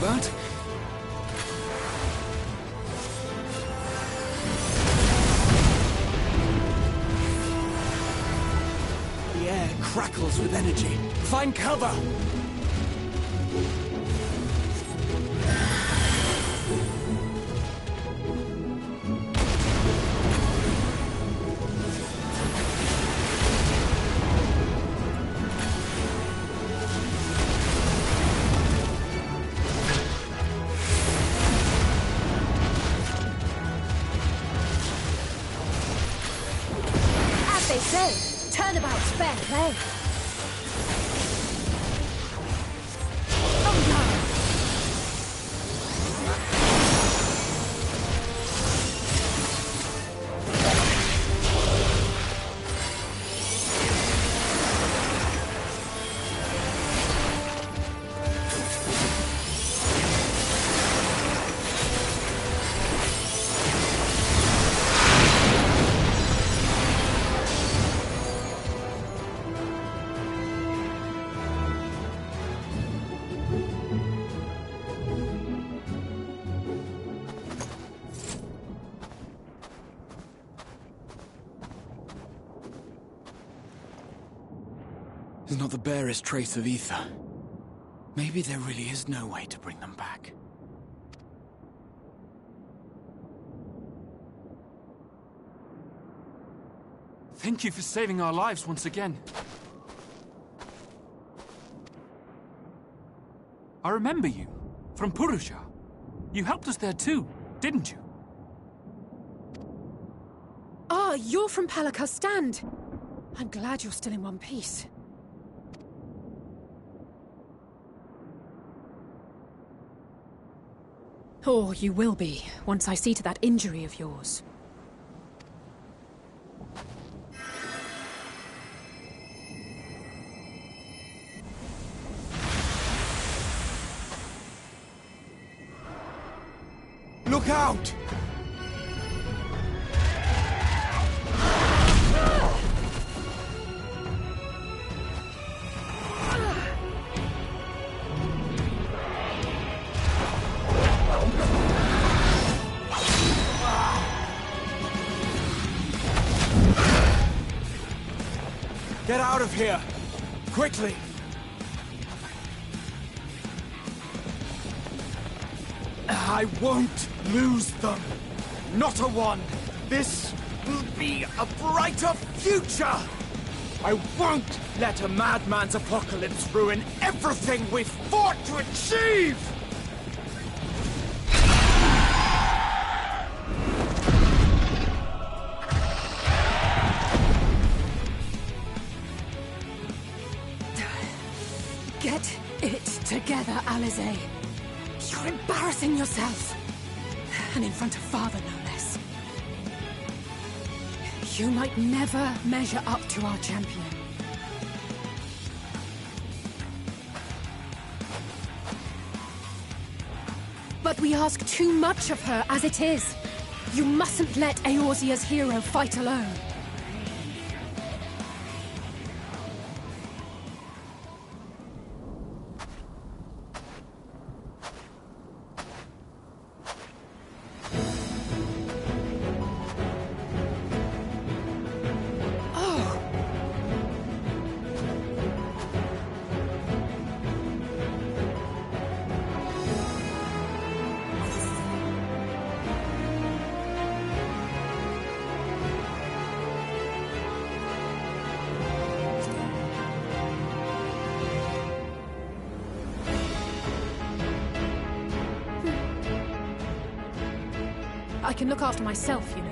that? The air crackles with energy. Find cover! Turnabout's fair play. There's not the barest trace of ether. Maybe there really is no way to bring them back. Thank you for saving our lives once again. I remember you, from Purusha. You helped us there too, didn't you? Ah, you're from Palaka's stand. I'm glad you're still in one piece. Or you will be, once I see to that injury of yours. Look out! Get out of here! Quickly! I won't lose them! Not a one! This will be a brighter future! I won't let a madman's apocalypse ruin everything we've fought to achieve! Get it together, Alize. You're embarrassing yourself. And in front of Father, no less. You might never measure up to our champion. But we ask too much of her as it is. You mustn't let Eorzea's hero fight alone. I can look after myself, you know.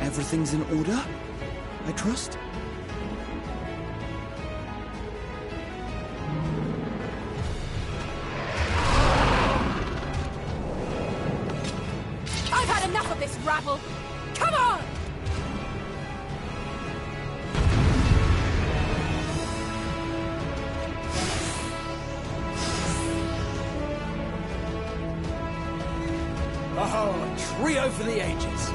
Everything's in order, I trust? I've had enough of this rabble! Come on! Oh, a trio for the ages.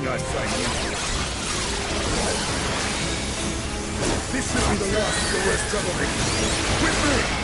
thing I say. This should be the last of your worst troublemakers. With me!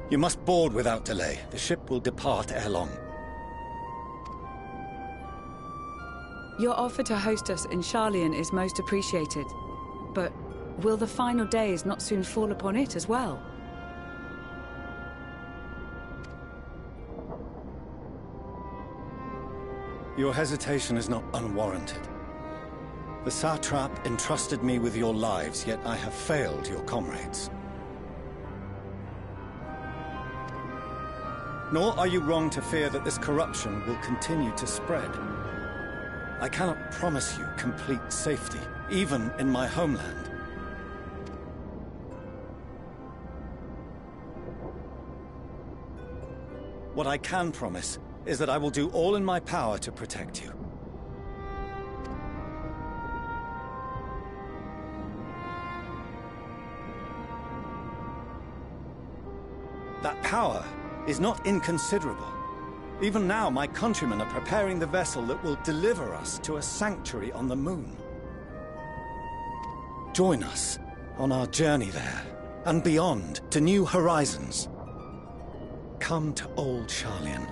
You must board without delay. The ship will depart ere long. Your offer to host us in Sharlayan is most appreciated. But will the final days not soon fall upon it as well? Your hesitation is not unwarranted. The satrap entrusted me with your lives, yet I have failed your comrades. Nor are you wrong to fear that this corruption will continue to spread. I cannot promise you complete safety, even in my homeland. What I can promise is that I will do all in my power to protect you. That power is not inconsiderable. Even now, my countrymen are preparing the vessel that will deliver us to a sanctuary on the moon. Join us on our journey there, and beyond, to new horizons. Come to old Sharlayan.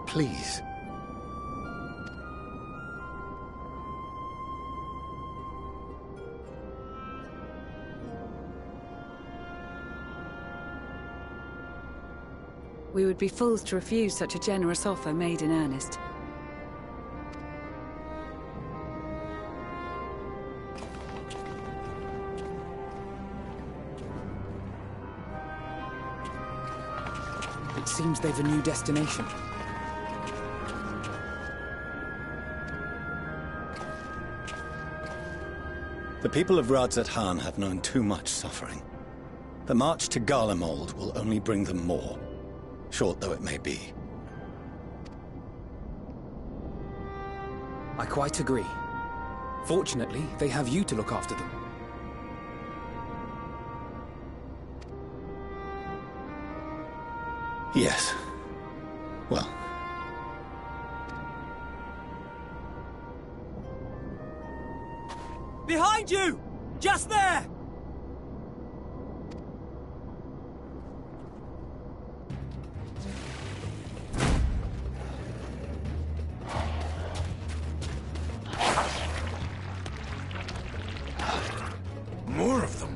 Please. We would be fools to refuse such a generous offer made in earnest. It seems they've a new destination. The people of Radzat-Han have known too much suffering. The march to Garlemald will only bring them more, short though it may be. I quite agree. Fortunately, they have you to look after them. Yes. Well. Behind you! Just there! More of them.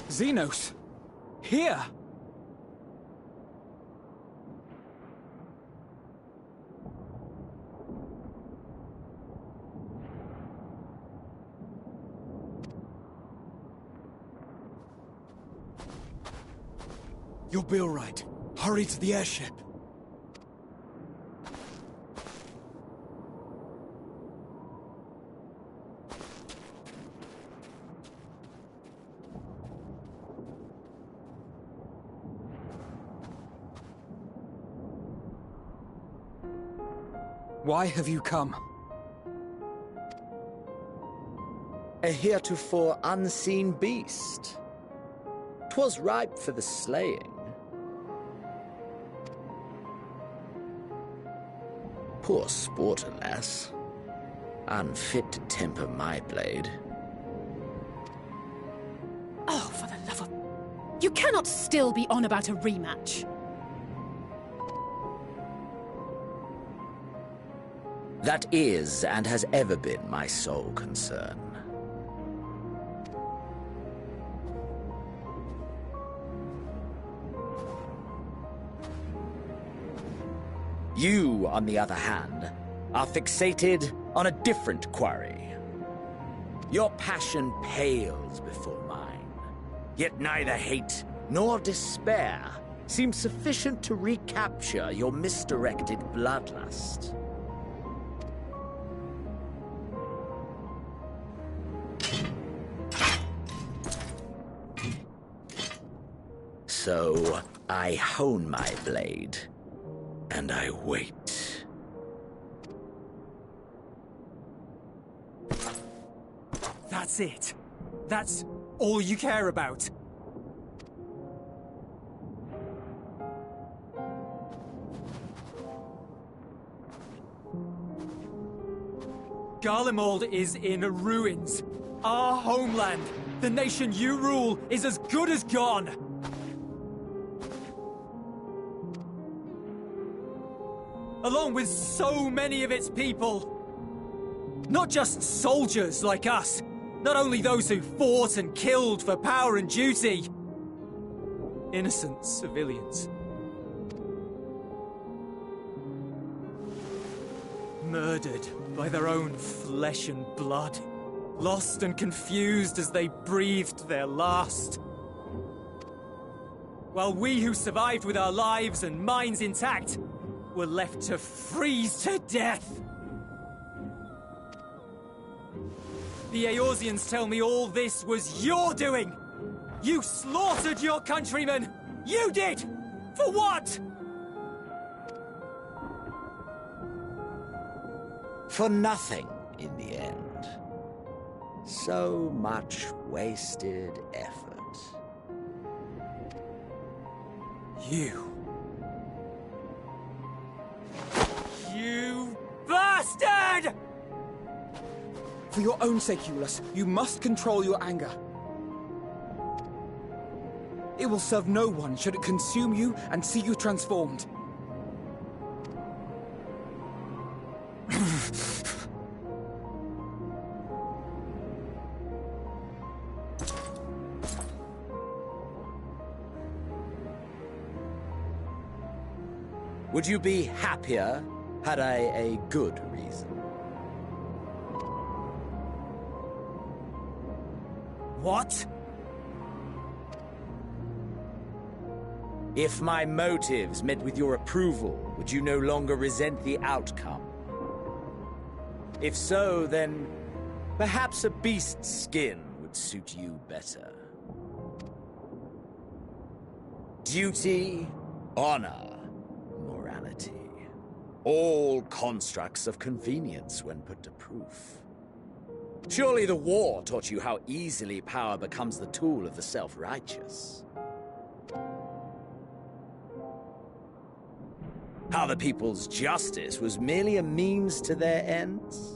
Xenos! Here! You'll be all right. Hurry to the airship. Why have you come? A heretofore unseen beast. 'Twas ripe for the slaying. Poor sport, alas. Unfit to temper my blade. Oh, for the love of... You cannot still be on about a rematch. That is, and has ever been, my sole concern. You, on the other hand, are fixated on a different quarry. Your passion pales before mine, yet neither hate nor despair seems sufficient to recapture your misdirected bloodlust. So, I hone my blade, and I wait. That's it. That's all you care about. Garlemald is in ruins. Our homeland, the nation you rule, is as good as gone. Along with so many of its people. Not just soldiers like us. Not only those who fought and killed for power and duty. Innocent civilians. Murdered by their own flesh and blood. Lost and confused as they breathed their last. While we who survived with our lives and minds intact were left to freeze to death. The Eorzeans tell me all this was your doing! You slaughtered your countrymen! You did! For what? For nothing, in the end. So much wasted effort. You bastard! For your own sake, Eulus, you must control your anger. It will serve no one should it consume you and see you transformed. Would you be happier had I a good reason? What? If my motives met with your approval, would you no longer resent the outcome? If so, then perhaps a beast's skin would suit you better. Duty, honor, morality. All constructs of convenience when put to proof. Surely the war taught you how easily power becomes the tool of the self-righteous. How the people's justice was merely a means to their ends?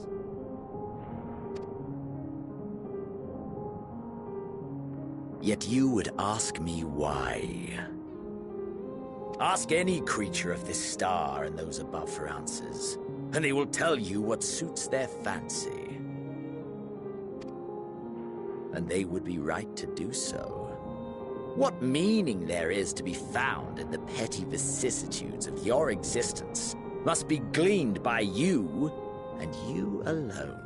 Yet you would ask me why. Ask any creature of this star and those above for answers, and they will tell you what suits their fancy. And they would be right to do so. What meaning there is to be found in the petty vicissitudes of your existence must be gleaned by you, and you alone.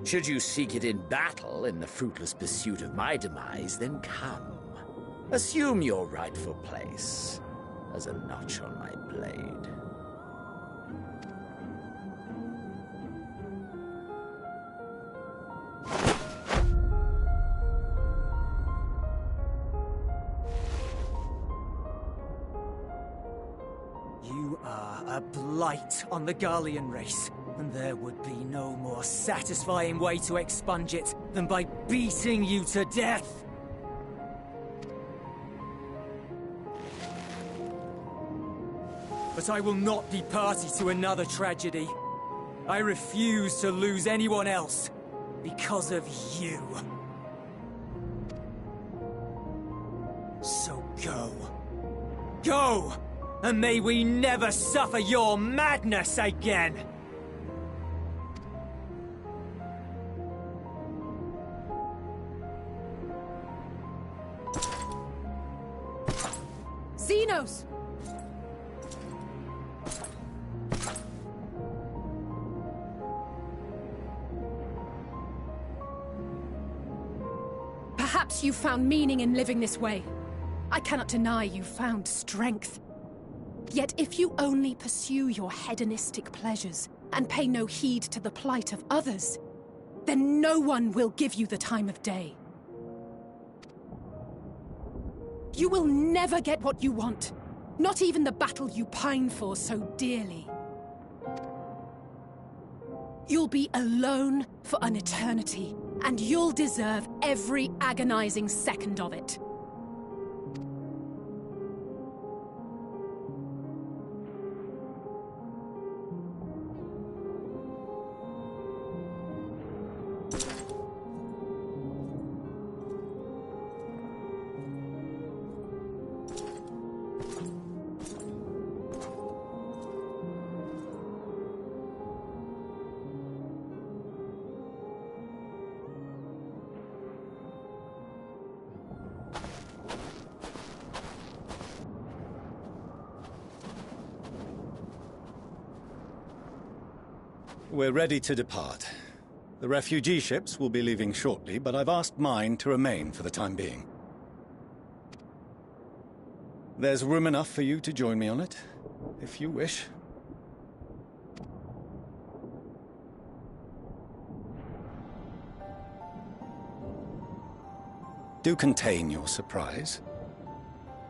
Should you seek it in battle in the fruitless pursuit of my demise, then come. Assume your rightful place as a notch on my blade. You are a blight on the Garlean race, and there would be no more satisfying way to expunge it than by beating you to death. But I will not be party to another tragedy. I refuse to lose anyone else because of you. So go. Go! And may we never suffer your madness again! Xenos! Perhaps you found meaning in living this way. I cannot deny you found strength. Yet if you only pursue your hedonistic pleasures and pay no heed to the plight of others, then no one will give you the time of day. You will never get what you want, not even the battle you pine for so dearly. You'll be alone for an eternity, and you'll deserve every agonizing second of it. We're ready to depart. The refugee ships will be leaving shortly, but I've asked mine to remain for the time being. There's room enough for you to join me on it, if you wish. Do contain your surprise.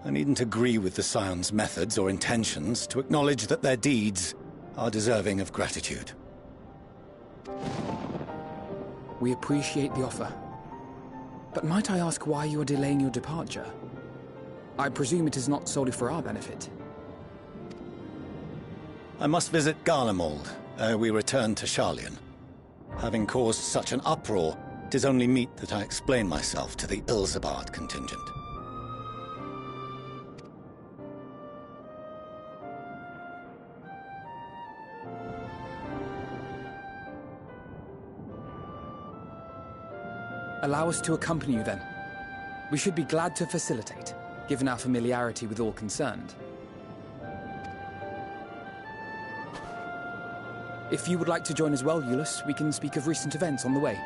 I needn't agree with the Scion's methods or intentions to acknowledge that their deeds are deserving of gratitude. We appreciate the offer. But might I ask why you are delaying your departure? I presume it is not solely for our benefit. I must visit Garlemald we return to Sharlayan. Having caused such an uproar, it is only meet that I explain myself to the Ilzabard contingent. Allow us to accompany you then. We should be glad to facilitate, given our familiarity with all concerned. If you would like to join as well, Eulus, we can speak of recent events on the way.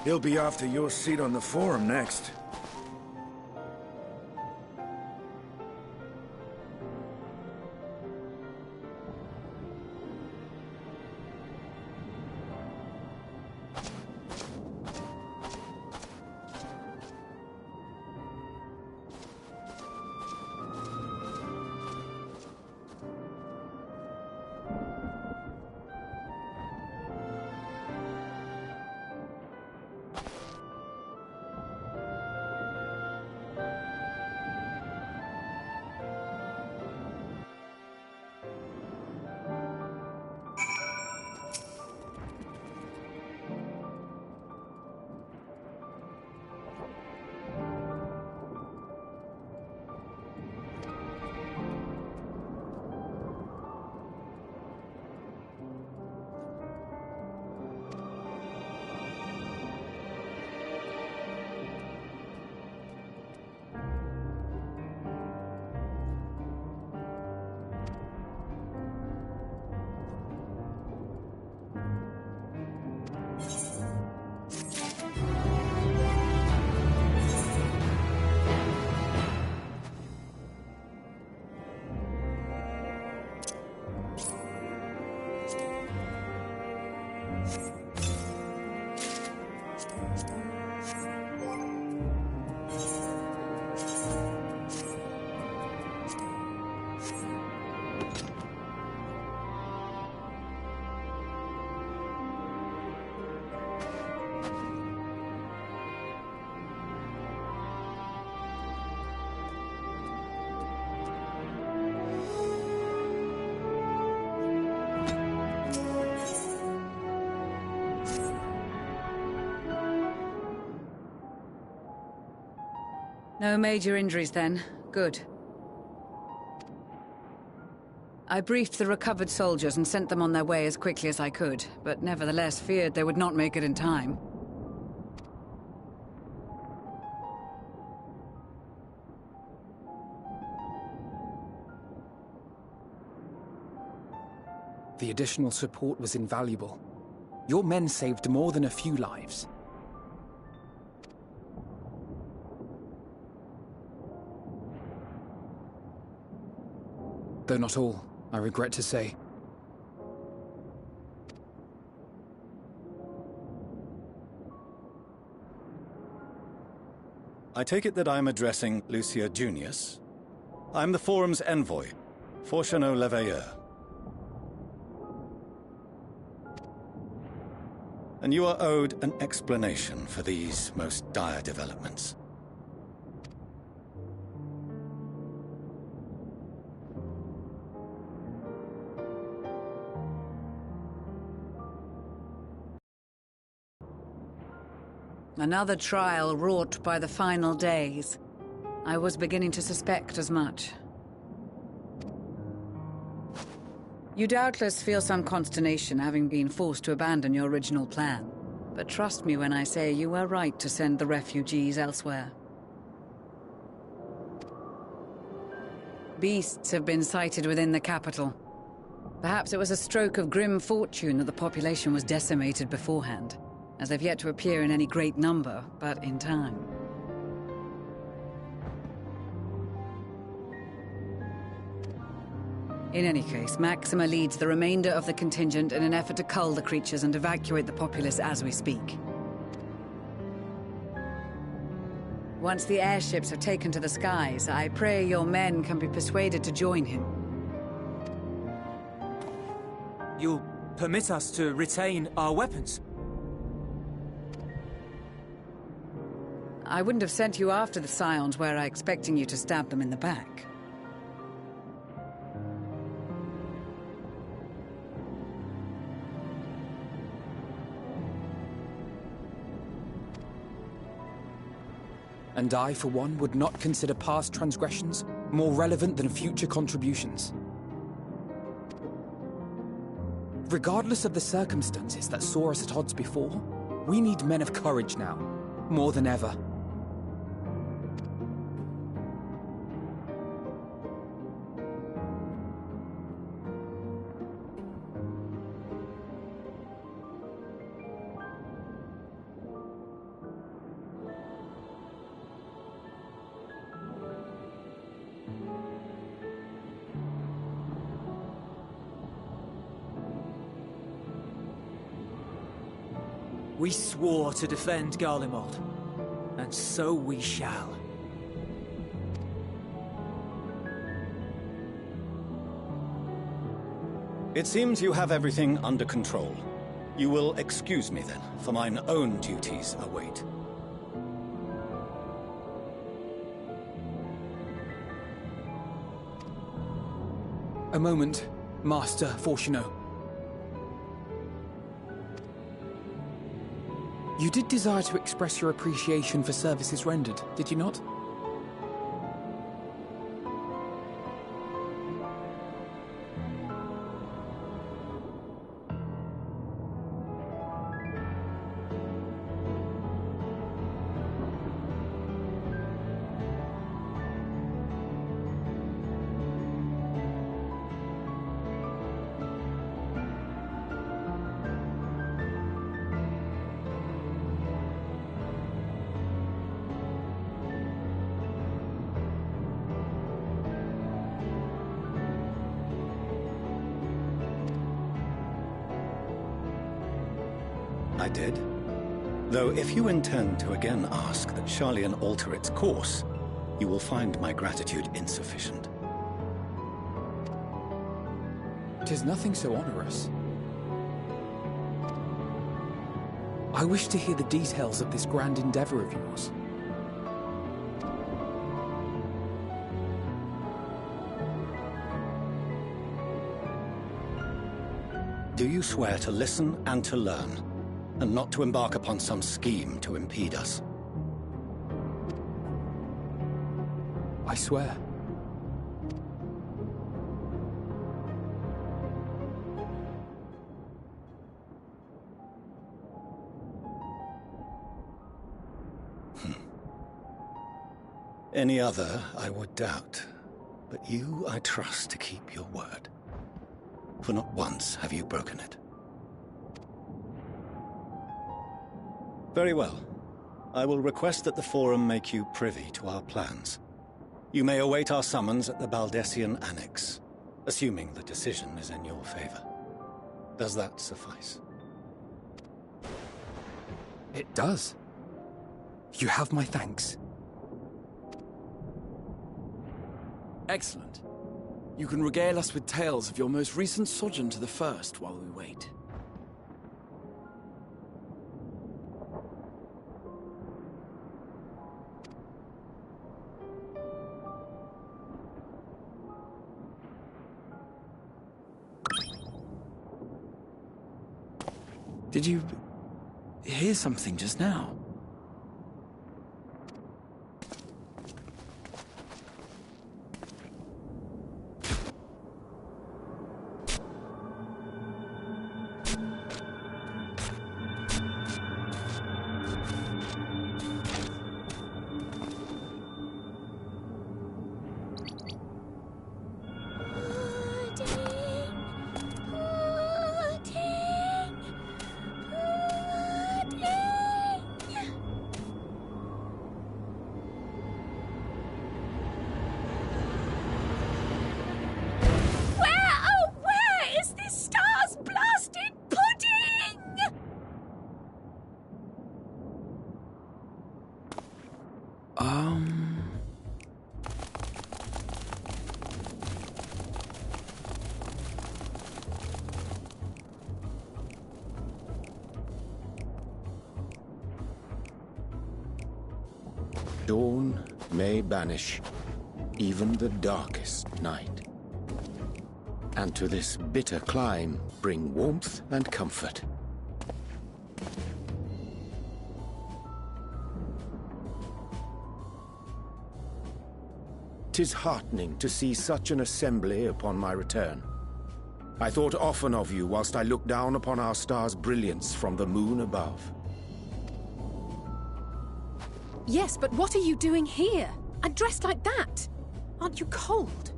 He'll be after your seat on the Forum next. No major injuries then. Good. I briefed the recovered soldiers and sent them on their way as quickly as I could, but nevertheless feared they would not make it in time. The additional support was invaluable. Your men saved more than a few lives. Though not all, I regret to say. I take it that I'm addressing Lucia Junius. I'm the Forum's envoy, Forchano Leveilleur. And you are owed an explanation for these most dire developments. Another trial wrought by the final days. I was beginning to suspect as much. You doubtless feel some consternation having been forced to abandon your original plan. But trust me when I say you were right to send the refugees elsewhere. Beasts have been sighted within the capital. Perhaps it was a stroke of grim fortune that the population was decimated beforehand, as they've yet to appear in any great number, but in time. In any case, Maxima leads the remainder of the contingent in an effort to cull the creatures and evacuate the populace as we speak. Once the airships have taken to the skies, I pray your men can be persuaded to join him. you'll permit us to retain our weapons. I wouldn't have sent you after the Scions were I expecting you to stab them in the back. And I, for one, would not consider past transgressions more relevant than future contributions. Regardless of the circumstances that saw us at odds before, we need men of courage now, more than ever. We swore to defend Garlemald, and so we shall. It seems you have everything under control. You will excuse me then, for mine own duties await. A moment, Master Fortuno. You did desire to express your appreciation for services rendered, did you not? I did. Though if you intend to again ask that Sharlayan alter its course, you will find my gratitude insufficient. 'Tis nothing so onerous. I wish to hear the details of this grand endeavor of yours. Do you swear to listen and to learn, and not to embark upon some scheme to impede us? I swear. Any other I would doubt, but you I trust to keep your word. For not once have you broken it. Very well. I will request that the Forum make you privy to our plans. You may await our summons at the Baldessian Annex, assuming the decision is in your favor. Does that suffice? It does. You have my thanks. Excellent. You can regale us with tales of your most recent sojourn to the First while we wait. Did you hear something just now? Dawn may banish even the darkest night, and to this bitter clime bring warmth and comfort. 'Tis heartening to see such an assembly upon my return. I thought often of you whilst I looked down upon our star's brilliance from the moon above. Yes, but what are you doing here? And dressed like that? Aren't you cold?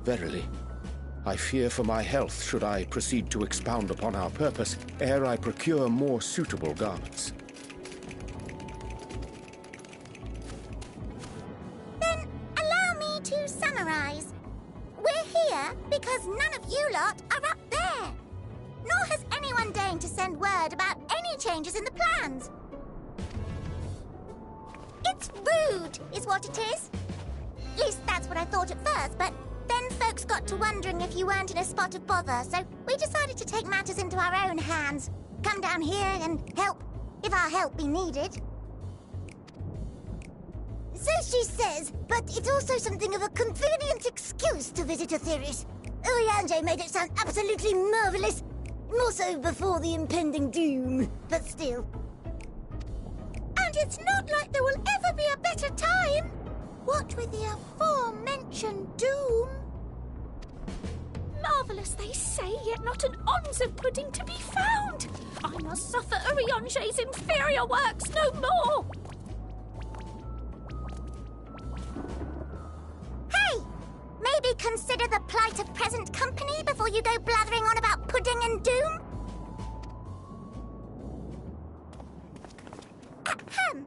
Verily, I fear for my health should I proceed to expound upon our purpose ere I procure more suitable garments. Then allow me to summarize. We're here because none of you lot are up there. Nor has anyone deigned to send word about any changes in the plans. It's rude, is what it is. At least that's what I thought at first, but then folks got to wondering if you weren't in a spot of bother, so we decided to take matters into our own hands. Come down here and help, if our help be needed. So she says, but it's also something of a convenient excuse to visit Aetheris. Urianger made it sound absolutely marvelous. More so before the impending doom, but still. And it's not like there will ever be a better time. What with the aforementioned doom? Marvellous, they say, yet not an ounce of pudding to be found. I must suffer Urianger's inferior works no more. Hey! Maybe consider the plight of present company before you go blathering on about pudding and doom? Ahem.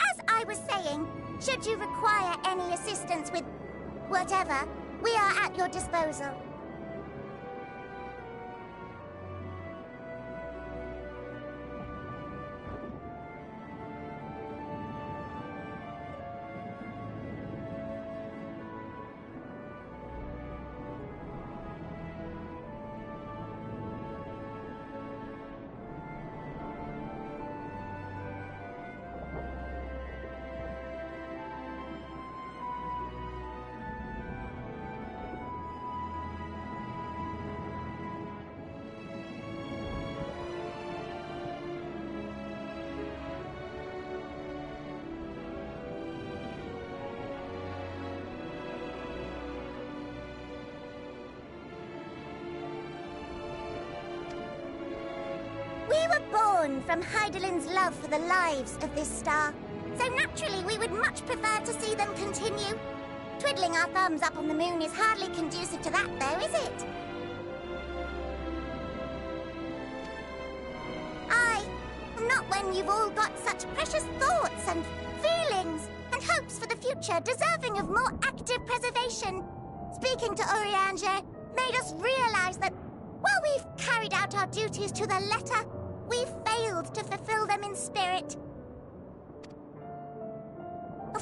As I was saying, should you require any assistance with whatever, we are at your disposal. We were born from Hydaelyn's love for the lives of this star, so naturally we would much prefer to see them continue. Twiddling our thumbs up on the moon is hardly conducive to that, though, is it? Not when you've all got such precious thoughts and feelings and hopes for the future deserving of more active preservation. Speaking to Urianger made us realize that while we've carried out our duties to the letter, we've failed to fulfill them in spirit.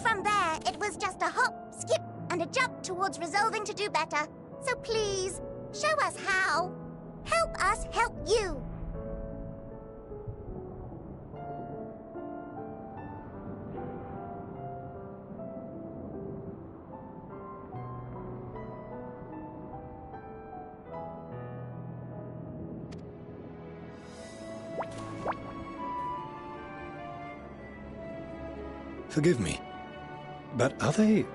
From there, it was just a hop, skip, and a jump towards resolving to do better. So please, show us how. Help us help you. Forgive me, but are they...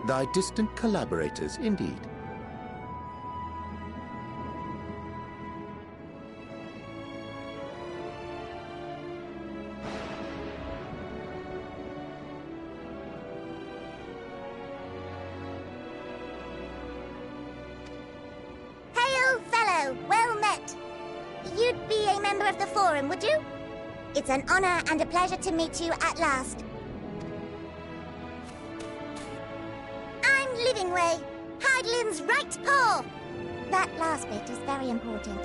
Thy distant collaborators, indeed. Hail, fellow! Well met! You'd be a member of the Forum, would you? It's an honor and a pleasure to meet you at last. Livingway, Hydalin's right paw! That last bit is very important.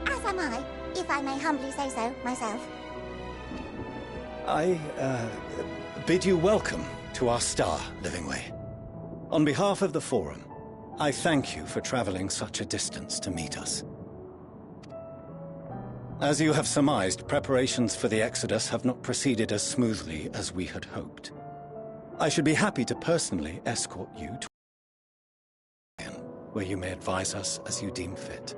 As am I, if I may humbly say so myself. I, bid you welcome to our star, Livingway. On behalf of the Forum, I thank you for traveling such a distance to meet us. As you have surmised, preparations for the Exodus have not proceeded as smoothly as we had hoped. I should be happy to personally escort you to where you may advise us as you deem fit.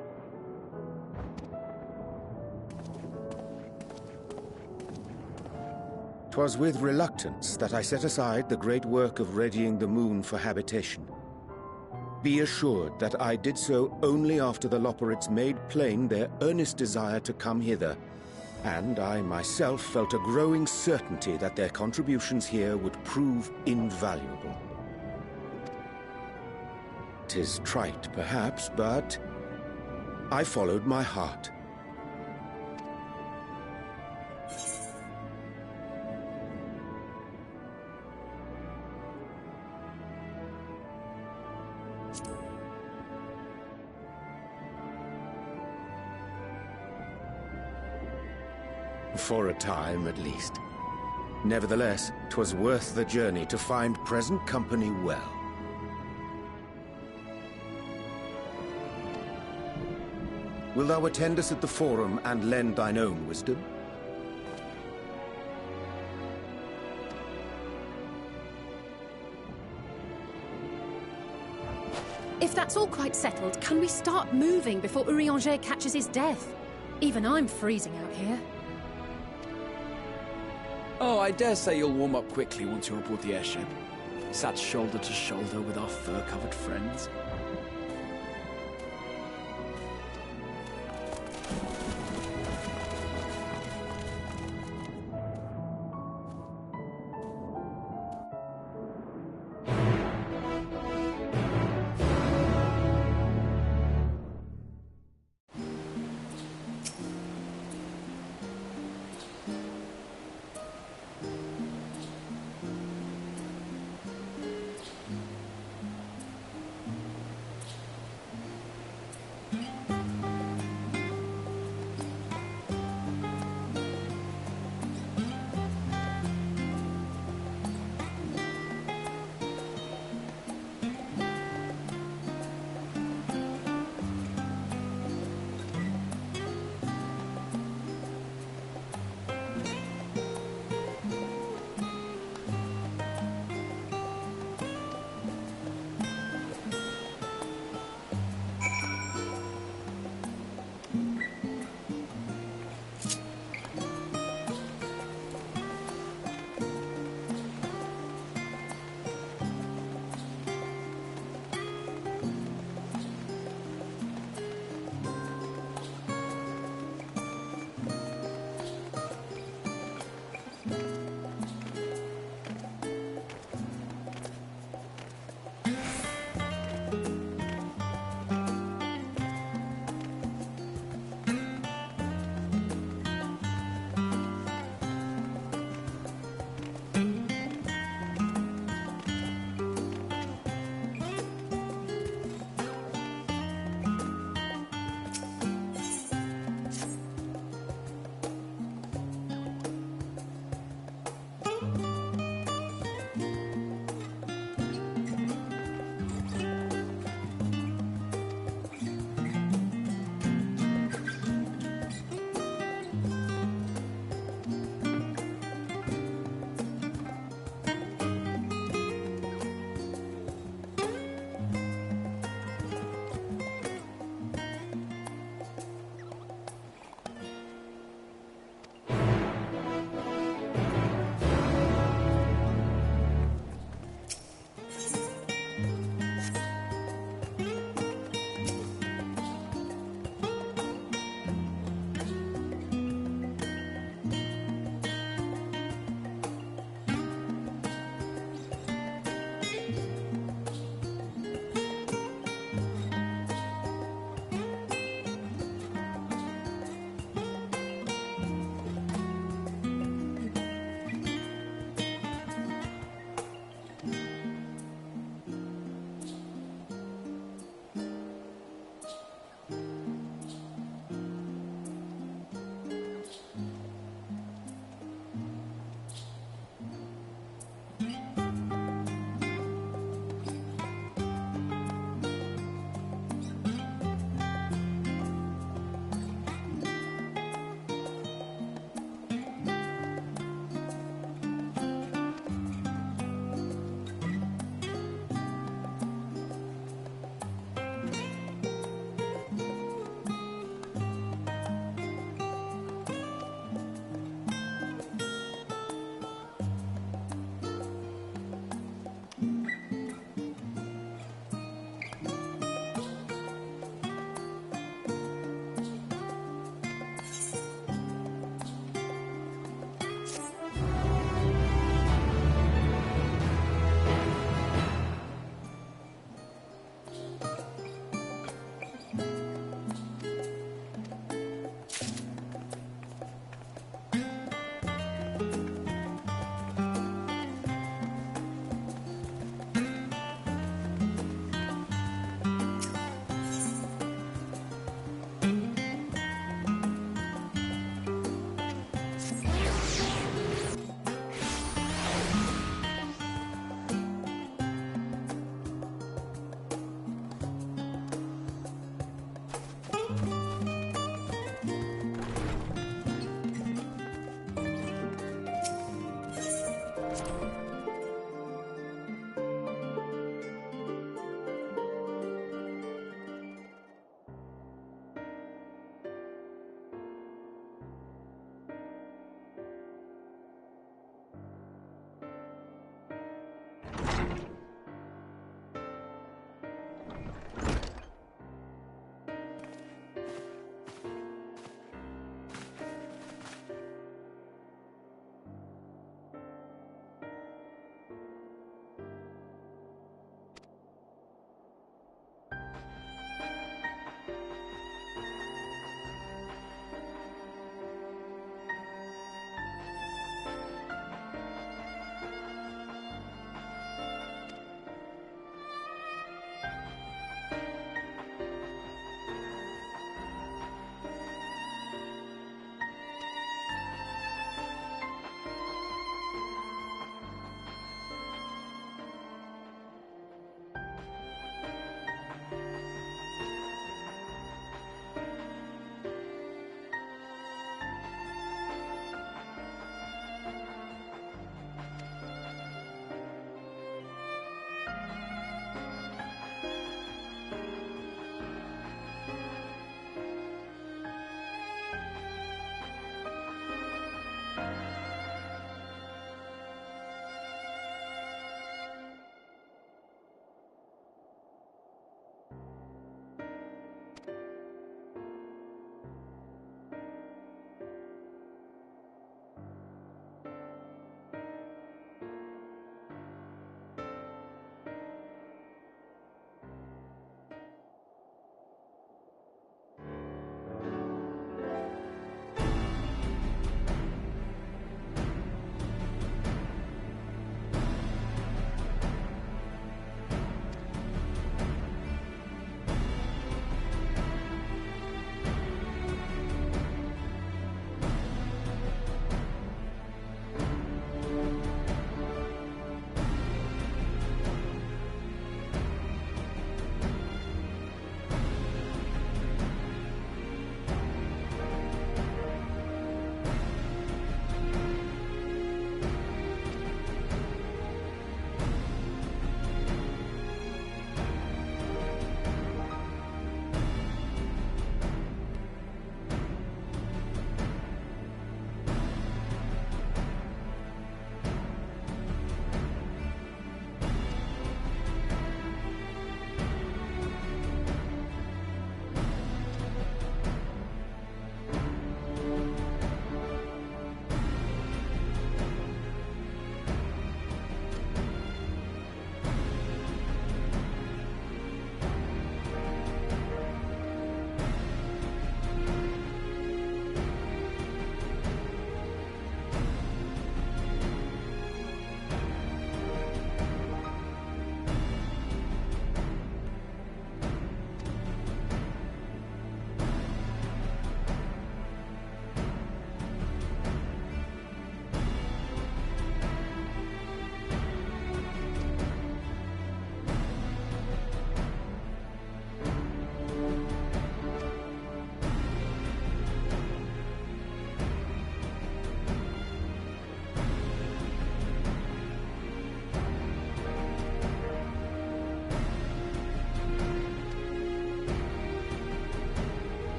'Twas with reluctance that I set aside the great work of readying the moon for habitation. Be assured that I did so only after the Loperids made plain their earnest desire to come hither, and I myself felt a growing certainty that their contributions here would prove invaluable. 'Tis trite, perhaps, but I followed my heart. For a time, at least. Nevertheless, 'twas worth the journey to find present company well. Wilt thou attend us at the Forum and lend thine own wisdom? If that's all quite settled, can we start moving before Urianger catches his death? Even I'm freezing out here. Oh, I dare say you'll warm up quickly once you're aboard the airship. Sat shoulder to shoulder with our fur-covered friends.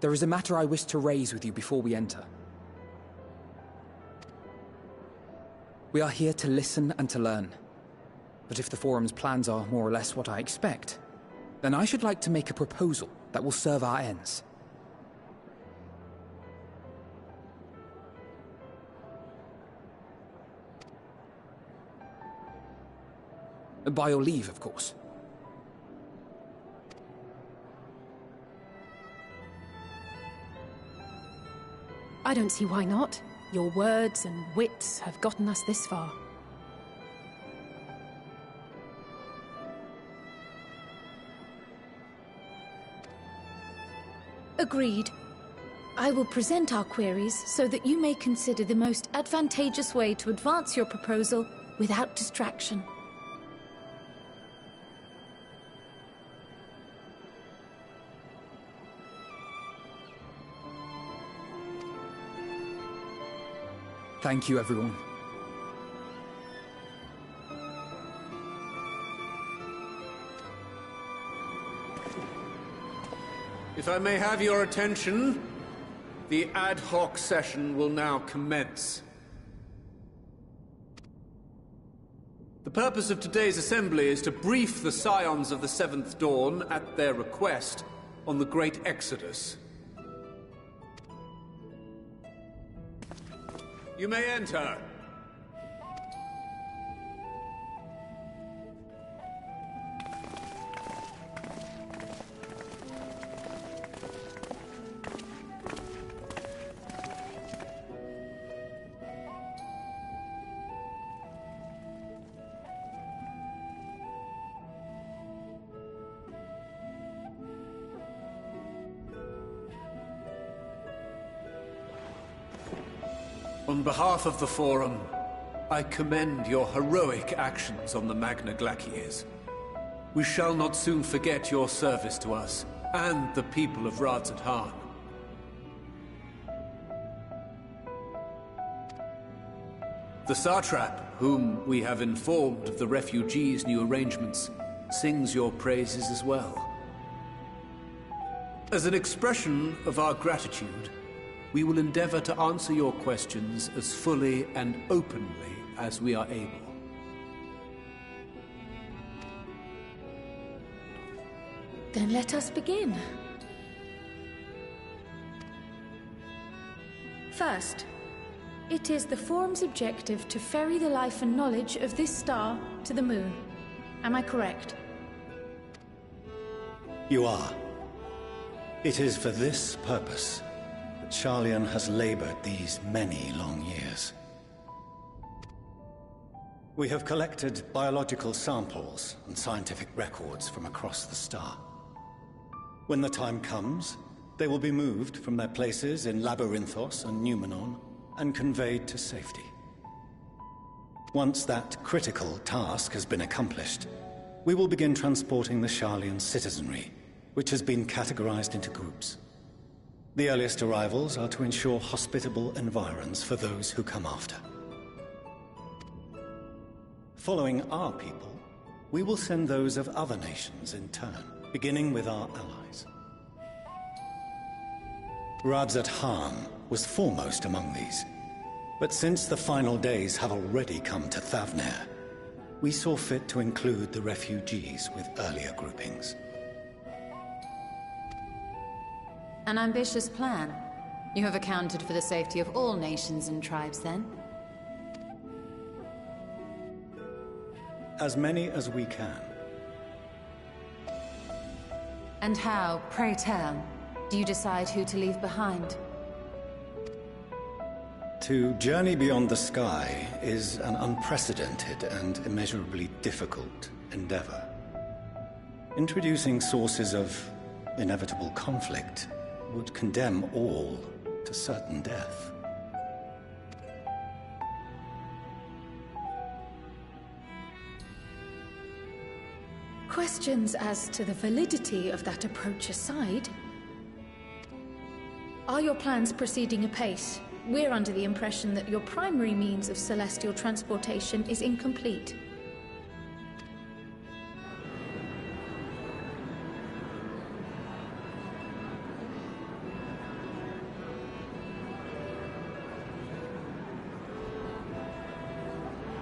There is a matter I wish to raise with you before we enter. We are here to listen and to learn. But if the Forum's plans are more or less what I expect, then I should like to make a proposal that will serve our ends. By your leave, of course. I don't see why not. Your words and wits have gotten us this far. Agreed. I will present our queries so that you may consider the most advantageous way to advance your proposal without distraction. Thank you, everyone. If I may have your attention, the ad hoc session will now commence. The purpose of today's assembly is to brief the Scions of the Seventh Dawn, at their request, on the Great Exodus. You may enter. On behalf of the Forum, I commend your heroic actions on the Magna Glaciers. We shall not soon forget your service to us, and the people of Radzat-Han. The Satrap, whom we have informed of the refugees' new arrangements, sings your praises as well. As an expression of our gratitude, we will endeavor to answer your questions as fully and openly as we are able. Then let us begin. First, it is the Forum's objective to ferry the life and knowledge of this star to the moon. Am I correct? You are. It is for this purpose that Sharlayan has labored these many long years. We have collected biological samples and scientific records from across the star. When the time comes, they will be moved from their places in Labyrinthos and Numenon and conveyed to safety. Once that critical task has been accomplished, we will begin transporting the Sharlayan citizenry, which has been categorized into groups. The earliest arrivals are to ensure hospitable environs for those who come after. Following our people, we will send those of other nations in turn, beginning with our allies. Radzat-Han was foremost among these, but since the final days have already come to Thavnair, we saw fit to include the refugees with earlier groupings. An ambitious plan. You have accounted for the safety of all nations and tribes, then? As many as we can. And how, pray tell, do you decide who to leave behind? To journey beyond the sky is an unprecedented and immeasurably difficult endeavor. Introducing sources of inevitable conflict would condemn all to certain death. Questions as to the validity of that approach aside, are your plans proceeding apace? We're under the impression that your primary means of celestial transportation is incomplete.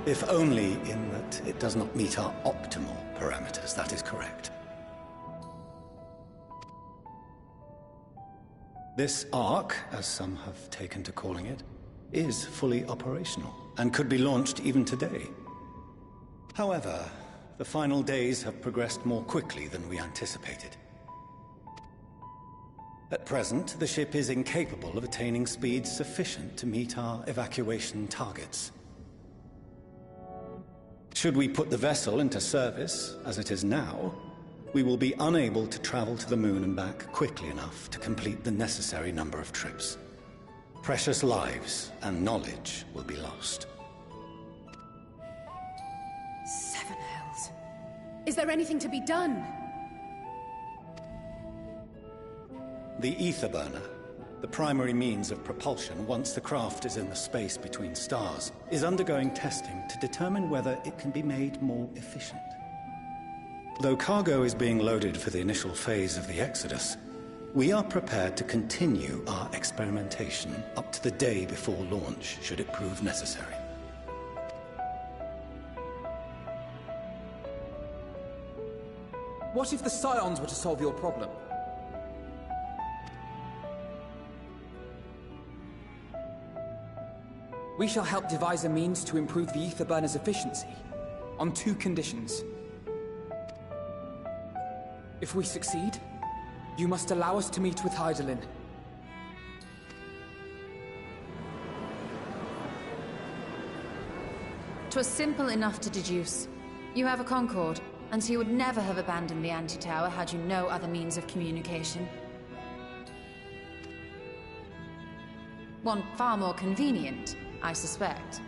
If only in that it does not meet our optimal parameters, that is correct. This Ark, as some have taken to calling it, is fully operational, and could be launched even today. However, the final days have progressed more quickly than we anticipated. At present, the ship is incapable of attaining speeds sufficient to meet our evacuation targets. Should we put the vessel into service, as it is now, we will be unable to travel to the moon and back quickly enough to complete the necessary number of trips. Precious lives and knowledge will be lost. Seven hells. Is there anything to be done? The ether burner, the primary means of propulsion once the craft is in the space between stars, is undergoing testing to determine whether it can be made more efficient. Though cargo is being loaded for the initial phase of the Exodus, we are prepared to continue our experimentation up to the day before launch, should it prove necessary. What if the Scions were to solve your problem? We shall help devise a means to improve the ether burner's efficiency, on 2 conditions. If we succeed, you must allow us to meet with Hydaelyn. 'Twas simple enough to deduce. You have a Concord, and so you would never have abandoned the anti-tower had you no other means of communication. One far more convenient, I suspect.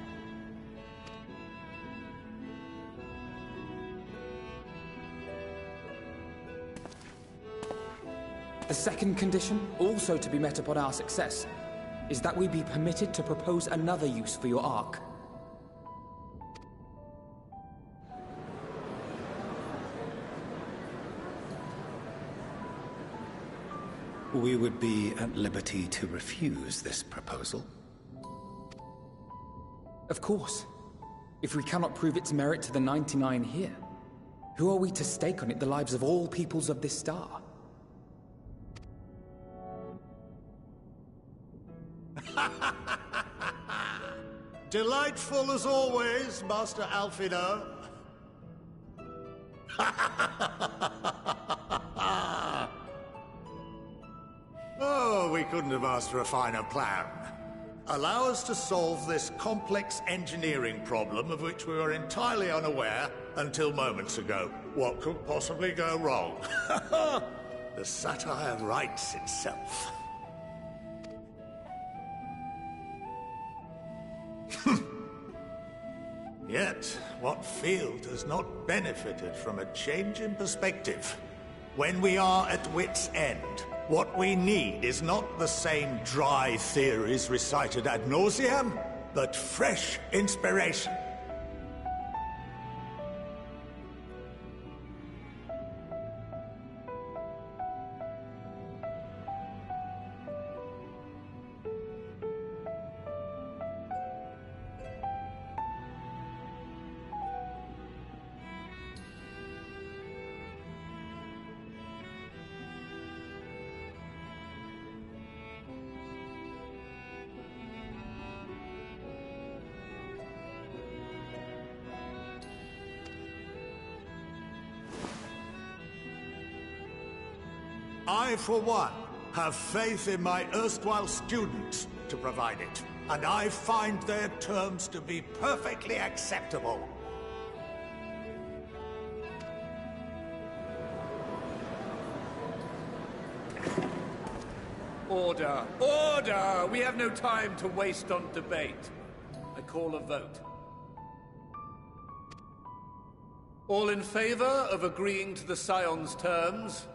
The second condition, also to be met upon our success, is that we be permitted to propose another use for your Ark. We would be at liberty to refuse this proposal. Of course. If we cannot prove its merit to the 99 here, who are we to stake on it the lives of all peoples of this star? Delightful as always, Master Alfino. Oh, we couldn't have asked for a finer plan. Allow us to solve this complex engineering problem of which we were entirely unaware until moments ago. What could possibly go wrong? The satire writes itself. Yet, what field has not benefited from a change in perspective? When we are at wit's end, what we need is not the same dry theories recited ad nauseam, but fresh inspiration. I, for one, have faith in my erstwhile students to provide it, and I find their terms to be perfectly acceptable. Order! Order! We have no time to waste on debate. I call a vote. All in favor of agreeing to the Scion's terms?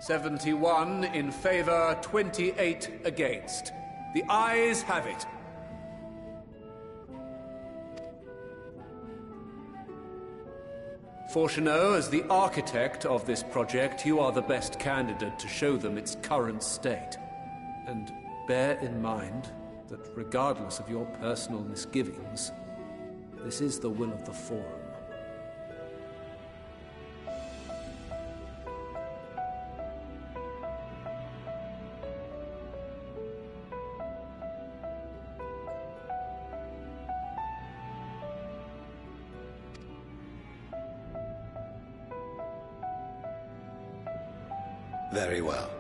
"71 in favor, 28 against. The ayes have it. Fourcheneau, as the architect of this project, you are the best candidate to show them its current state. And bear in mind that regardless of your personal misgivings, this is the will of the Forum. Very well.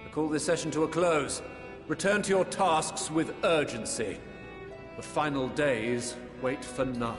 I call this session to a close. Return to your tasks with urgency. The final days wait for none.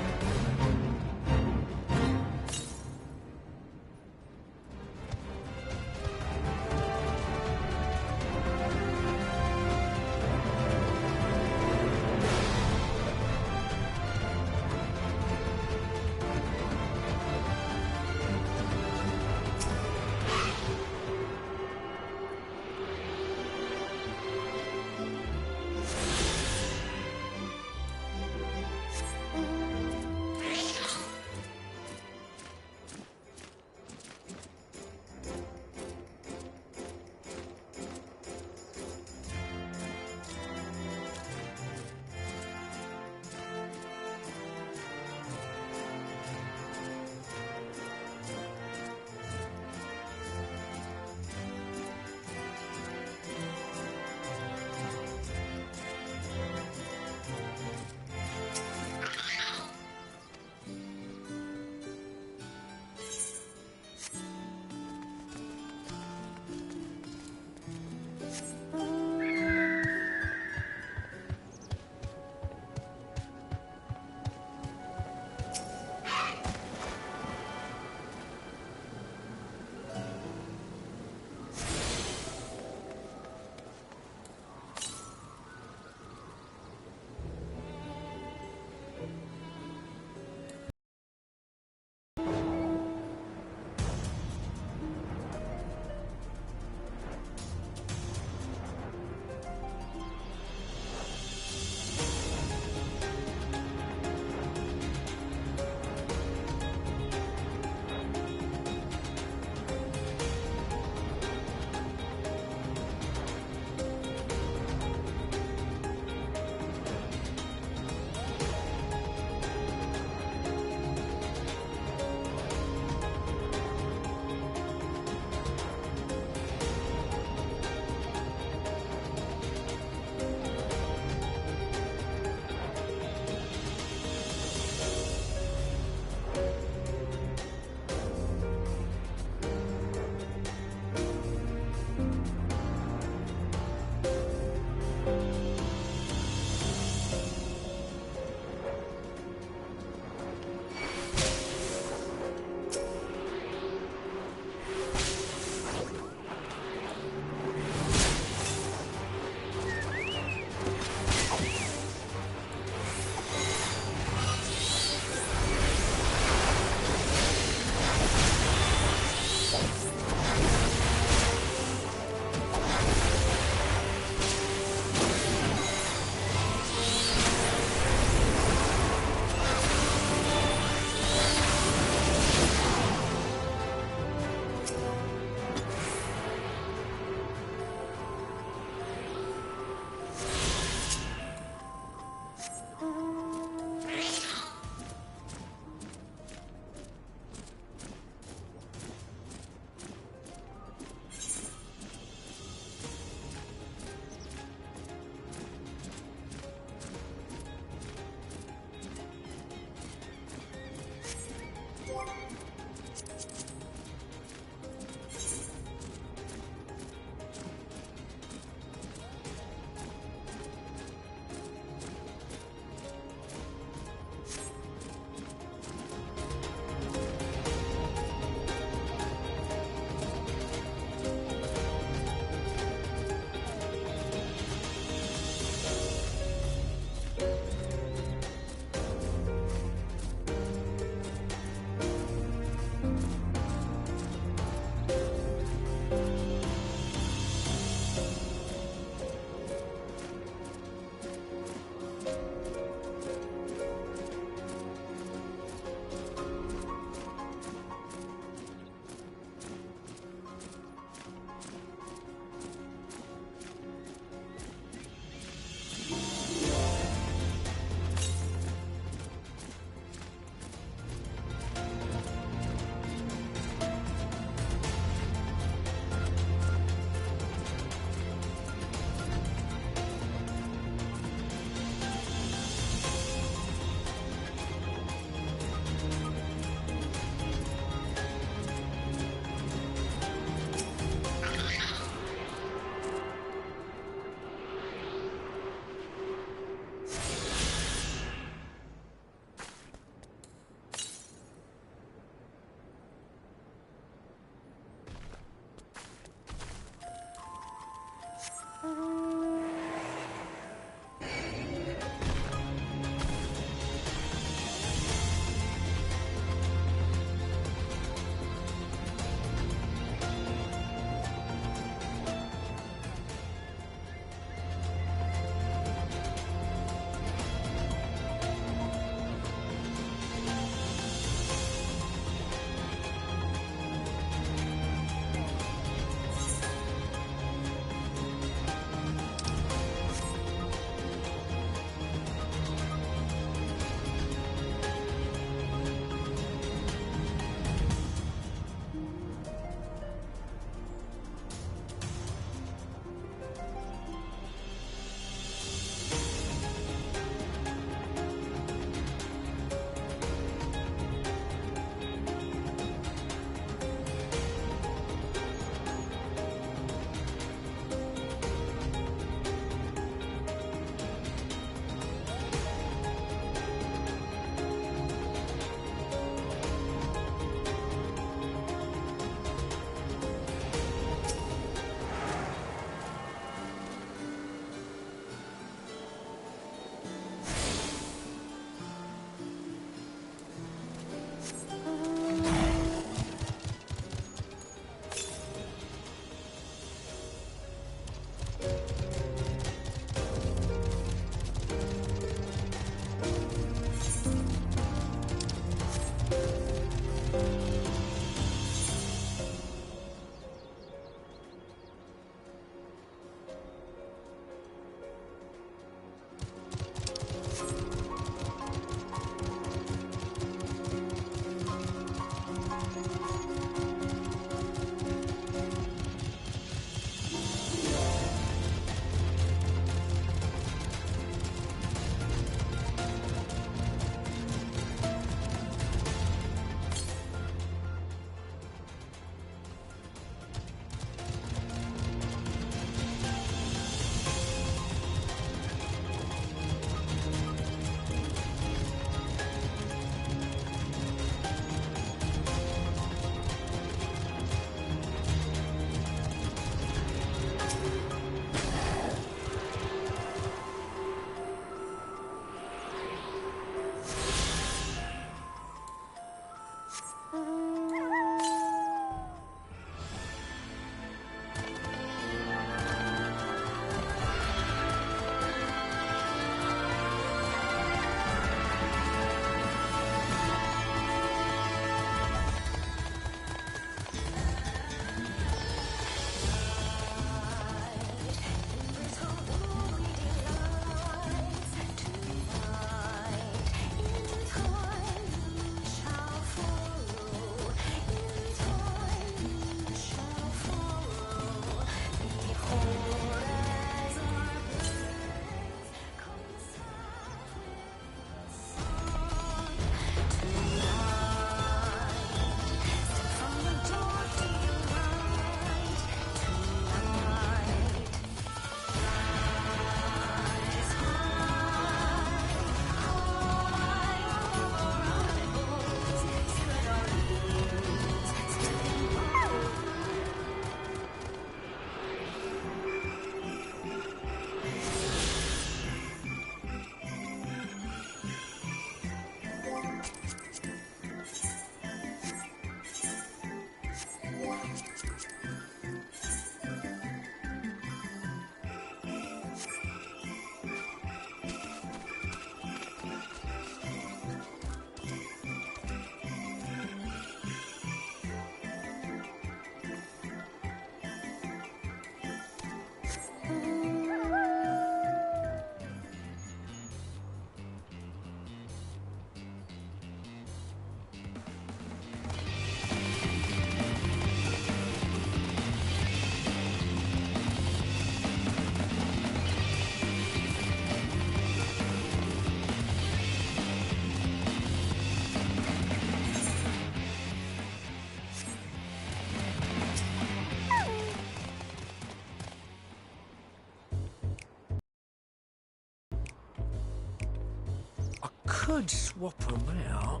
could swap them out.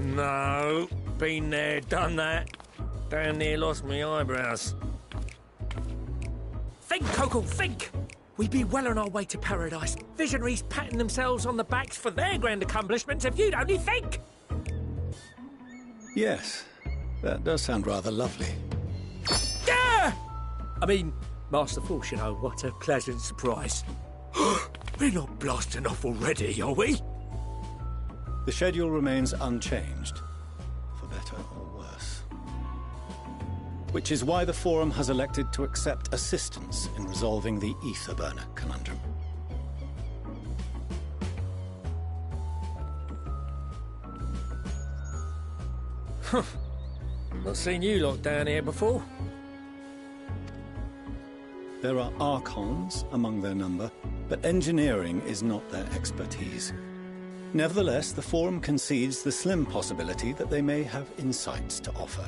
No, been there, done that. Damn near lost me eyebrows. Think, Coco, think! We'd be well on our way to paradise. Visionaries patting themselves on the backs for their grand accomplishments if you'd only think! Yes, that does sound rather lovely. Yeah! I mean, Master Force, you know, what a pleasant surprise. We're not blasting off already, are we? The schedule remains unchanged, for better or worse. Which is why the Forum has elected to accept assistance in resolving the Ether Burner conundrum. Not seen you lot down here before. There are Archons among their number, but engineering is not their expertise. Nevertheless, the Forum concedes the slim possibility that they may have insights to offer.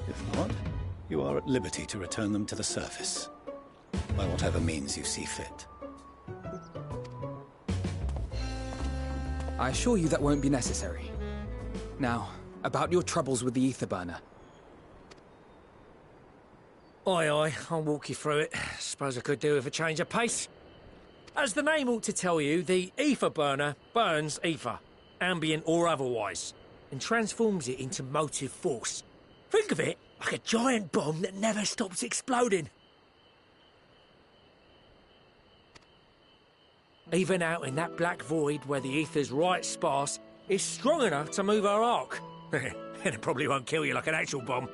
If not, you are at liberty to return them to the surface, by whatever means you see fit. I assure you that won't be necessary. Now, about your troubles with the Ether Burner. Aye, aye, I'll walk you through it. Suppose I could do with a change of pace. As the name ought to tell you, the Ether Burner burns ether, ambient or otherwise, and transforms it into motive force. Think of it like a giant bomb that never stops exploding. Even out in that black void where the ether's right sparse, it's strong enough to move our arc. And it probably won't kill you like an actual bomb.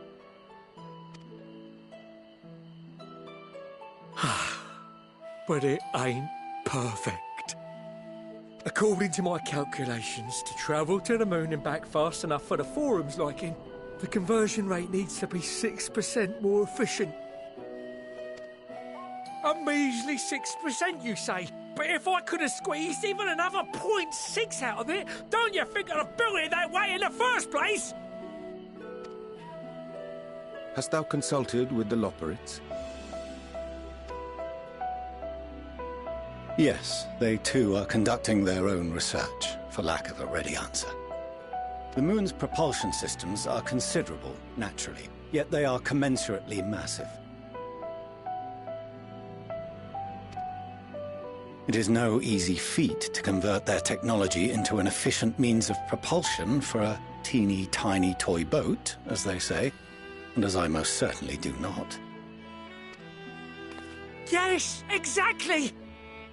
But it ain't perfect. According to my calculations, to travel to the moon and back fast enough for the Forum's liking, the conversion rate needs to be 6% more efficient. A measly 6%, you say? But if I could have squeezed even another 0.6 out of it, don't you think I'd have built it that way in the first place? Hast thou consulted with the Loperites? Yes, they too are conducting their own research, for lack of a ready answer. The moon's propulsion systems are considerable, naturally, yet they are commensurately massive. It is no easy feat to convert their technology into an efficient means of propulsion for a teeny tiny toy boat, as they say, and as I most certainly do not. Yes, exactly!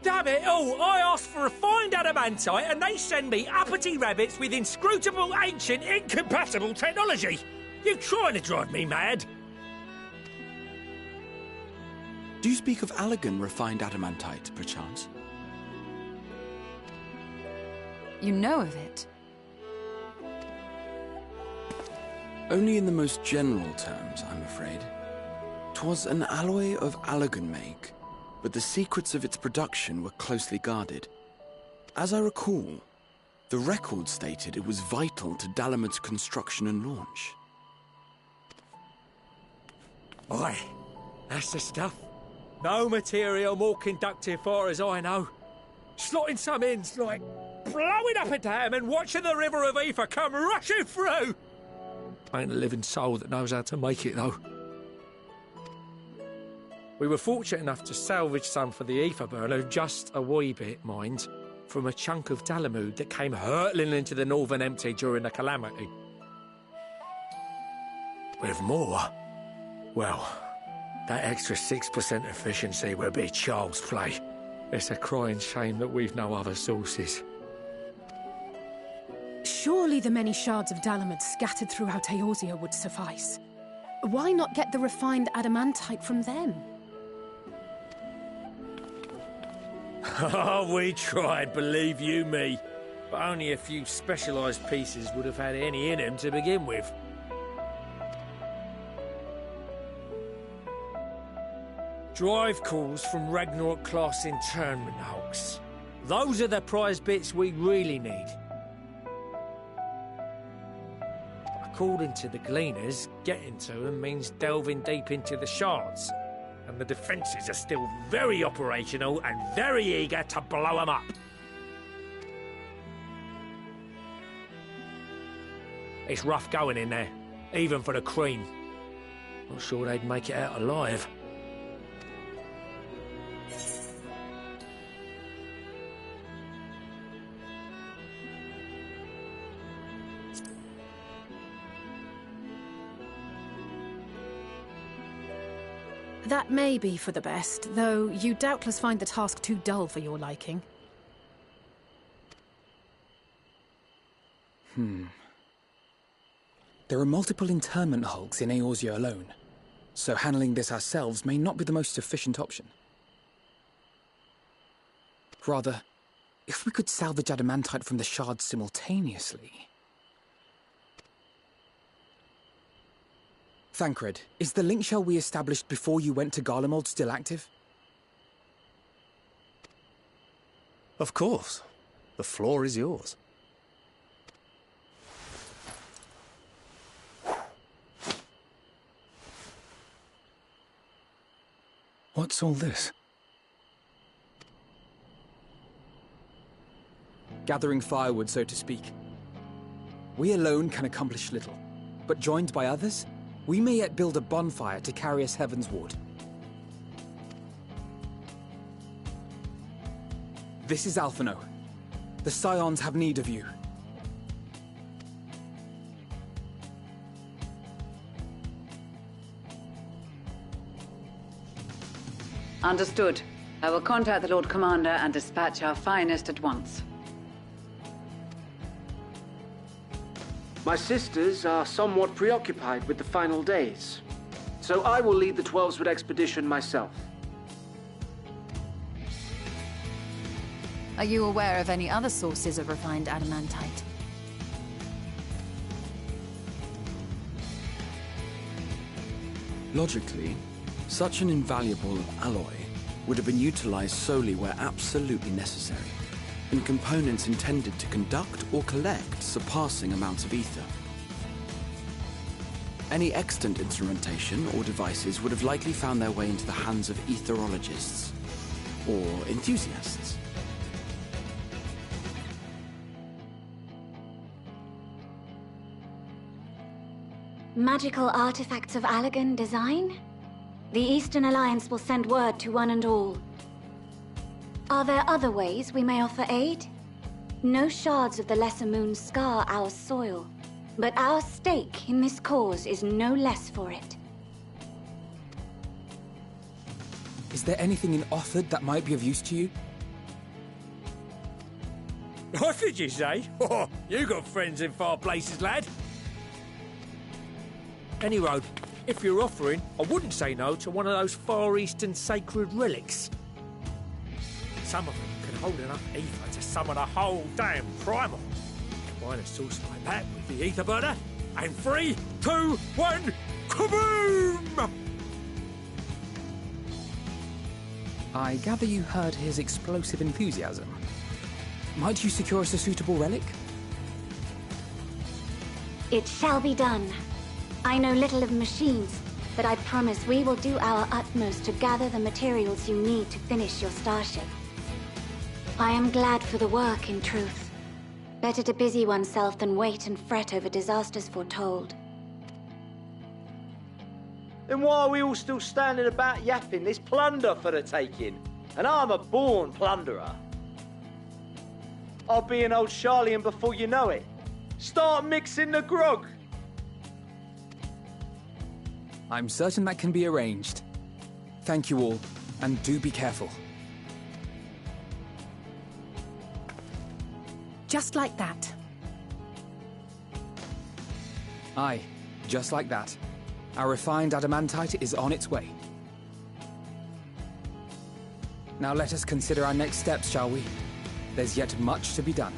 Damn it all, I asked for refined adamantite and they send me uppity rabbits with inscrutable, ancient, incompatible technology! You trying to drive me mad? Do you speak of Allegan refined adamantite, perchance? You know of it? Only in the most general terms, I'm afraid. 'Twas an alloy of Allegan make, but the secrets of its production were closely guarded. As I recall, the record stated it was vital to Dalamud's construction and launch. Aye, that's the stuff. No material more conductive far as I know. Slotting some ends like blowing up a dam and watching the river of ether come rushing through. Ain't a living soul that knows how to make it, though. We were fortunate enough to salvage some for the ether burner, just a wee bit, mind, from a chunk of Dalamud that came hurtling into the Northern Empty during the calamity. With more, well, that extra 6% efficiency would be child's play. It's a crying shame that we've no other sources. Surely the many shards of Dalamud scattered throughout Eorzea would suffice. Why not get the refined adamantite from them? Oh, we tried, believe you me. But only a few specialised pieces would have had any in them to begin with. Drive calls from Ragnarok-class internment hulks. Those are the prize bits we really need. According to the Gleaners, getting to them means delving deep into the shards. And the defences are still very operational and very eager to blow them up. It's rough going in there, even for the cream. Not sure they'd make it out alive. That may be for the best, though you doubtless find the task too dull for your liking. There are multiple internment hulks in Eorzea alone, so handling this ourselves may not be the most efficient option. Rather, if we could salvage adamantite from the shards simultaneously... Thancred, is the link shell we established before you went to Garlemald still active? Of course. The floor is yours. What's all this? Gathering firewood, so to speak. We alone can accomplish little, but joined by others, we may yet build a bonfire to carry us heavensward. This is Alphino. The Scions have need of you. Understood. I will contact the Lord Commander and dispatch our finest at once. My sisters are somewhat preoccupied with the final days, so I will lead the 12-Sword expedition myself. Are you aware of any other sources of refined adamantite? Logically, such an invaluable alloy would have been utilized solely where absolutely necessary, in components intended to conduct or collect surpassing amounts of ether. Any extant instrumentation or devices would have likely found their way into the hands of etherologists, or enthusiasts. Magical artifacts of Allagan design? The Eastern Alliance will send word to one and all. Are there other ways we may offer aid? No shards of the Lesser Moon scar our soil, but our stake in this cause is no less for it. Is there anything in Othard that might be of use to you? What did you say? Oh, you got friends in far places, lad. Any road, if you're offering, I wouldn't say no to one of those Far Eastern sacred relics. Some of them can hold enough ether to summon a whole damn primal. Combine a source like that with the ether burner, and 3, 2, 1, kaboom! I gather you heard his explosive enthusiasm. Might you secure us a suitable relic? It shall be done. I know little of machines, but I promise we will do our utmost to gather the materials you need to finish your starship. I am glad for the work, in truth. Better to busy oneself than wait and fret over disasters foretold. Then why are we all still standing about yapping? There's plunder for the taking, and I'm a born plunderer. I'll be an old Charlian before you know it. Start mixing the grog. I'm certain that can be arranged. Thank you all, and do be careful. Just like that. Aye, just like that. Our refined adamantite is on its way. Now let us consider our next steps, shall we? There's yet much to be done.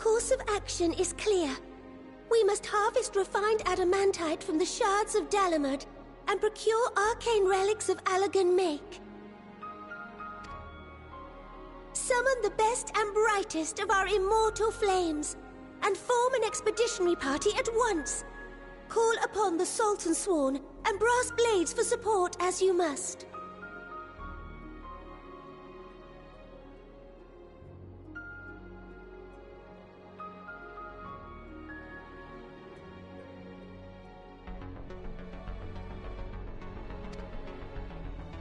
course of action is clear. We must harvest refined adamantite from the shards of Dalamud and procure arcane relics of Allagan make. Summon the best and brightest of our immortal flames and form an expeditionary party at once. Call upon the Salt and Sworn and Brass Blades for support as you must.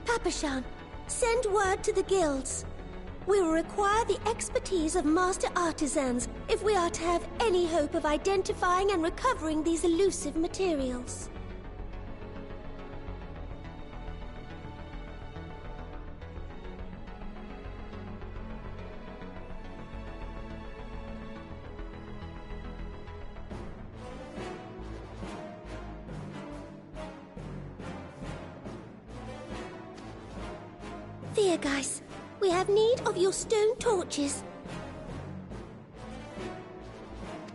Papashan, send word to the guilds. We will require the expertise of master artisans if we are to have any hope of identifying and recovering these elusive materials. Here, guys. We have need of your stone torches.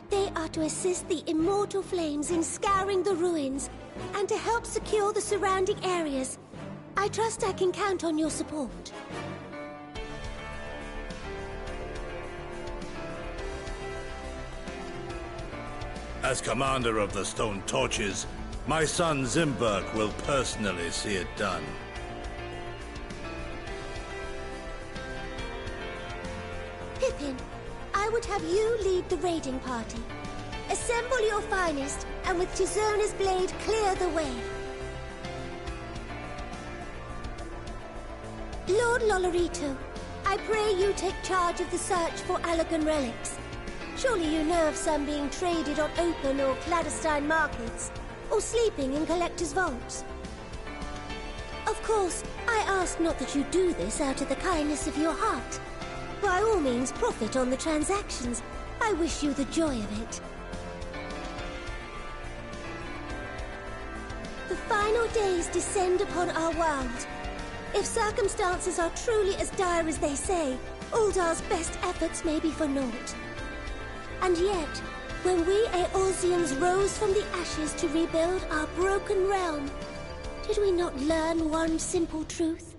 They are to assist the immortal flames in scouring the ruins and to help secure the surrounding areas. I trust I can count on your support. As commander of the Stone Torches, my son Zimberk will personally see it done. Pippin, I would have you lead the raiding party. Assemble your finest, and with Tizona's blade clear the way. Lord Lolorito, I pray you take charge of the search for Allagan relics. Surely you know of some being traded on open or clandestine markets, or sleeping in collectors' vaults. Of course, I ask not that you do this out of the kindness of your heart. By all means, profit on the transactions. I wish you the joy of it. The final days descend upon our world. If circumstances are truly as dire as they say, Uldar's best efforts may be for naught. And yet, when we Eorzeans rose from the ashes to rebuild our broken realm, did we not learn one simple truth?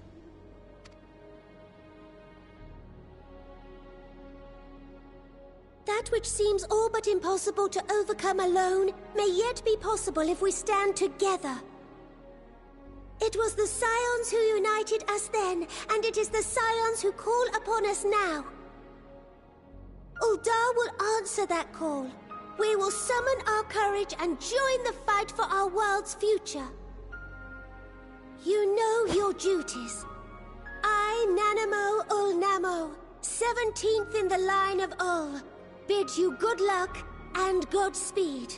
That which seems all but impossible to overcome alone may yet be possible if we stand together. It was the Scions who united us then, and it is the Scions who call upon us now. Uldar will answer that call. We will summon our courage and join the fight for our world's future. You know your duties. I, Nanamo Ulnamo, 17th in the line of Ul, bid you good luck and Godspeed.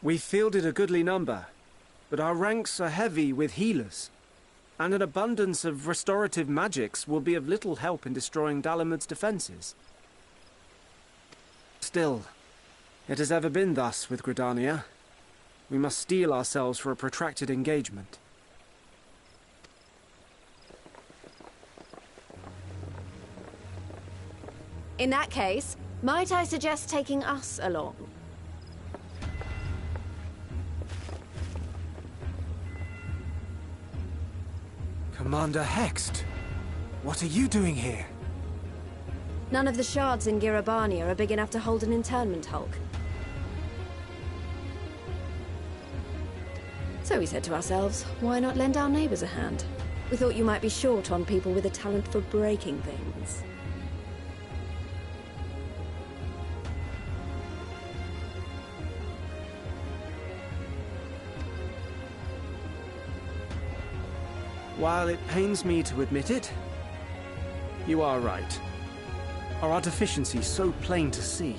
We fielded a goodly number, but our ranks are heavy with healers, and an abundance of restorative magics will be of little help in destroying Dalamud's defenses. Still, it has ever been thus with Gridania. We must steel ourselves for a protracted engagement. In that case, might I suggest taking us along? Commander Hext, what are you doing here? None of the shards in Girabania are big enough to hold an internment hulk. So we said to ourselves, why not lend our neighbors a hand? We thought you might be short on people with a talent for breaking things. While it pains me to admit it, you are right. Our deficiencies so plain to see.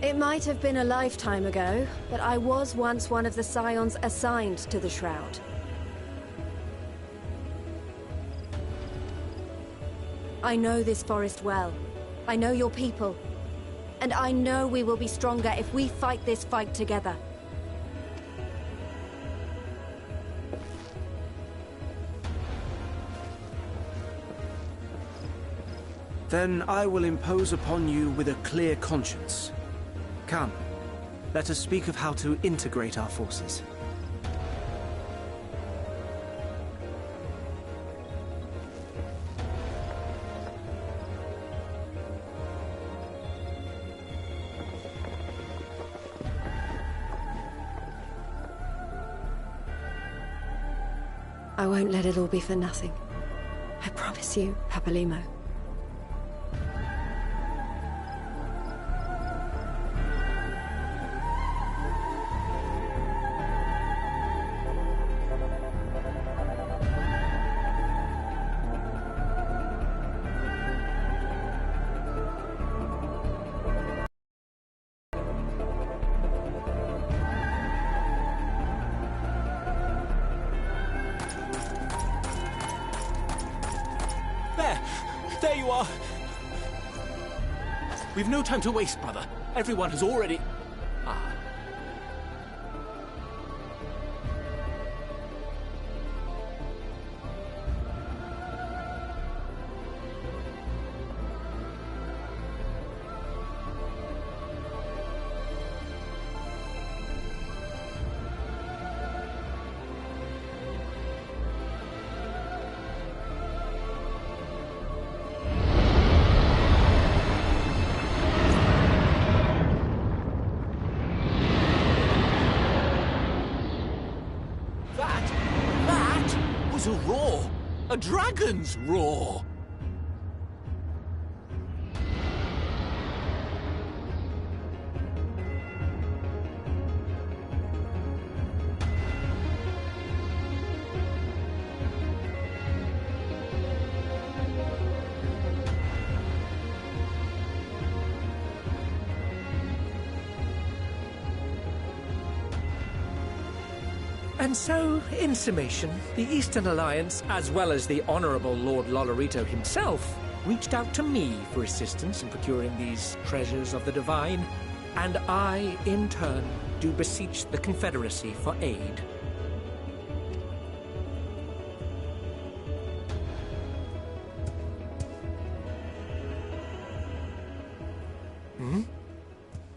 It might have been a lifetime ago, but I was once one of the Scions assigned to the Shroud. I know this forest well. I know your people. And I know we will be stronger if we fight this fight together. Then I will impose upon you with a clear conscience. Come, let us speak of how to integrate our forces. I won't let it all be for nothing. I promise you, Papalimo. There you are! We've no time to waste, brother. Everyone has already... Ah. A roar! A dragon's roar! And so, in summation, the Eastern Alliance, as well as the Honourable Lord Lolorito himself, reached out to me for assistance in procuring these treasures of the divine, and I, in turn, do beseech the Confederacy for aid.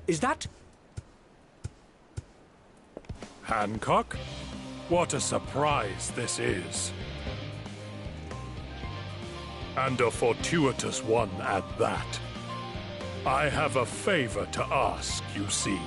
Is that... Hancock? What a surprise this is. And a fortuitous one at that. I have a favor to ask, you see.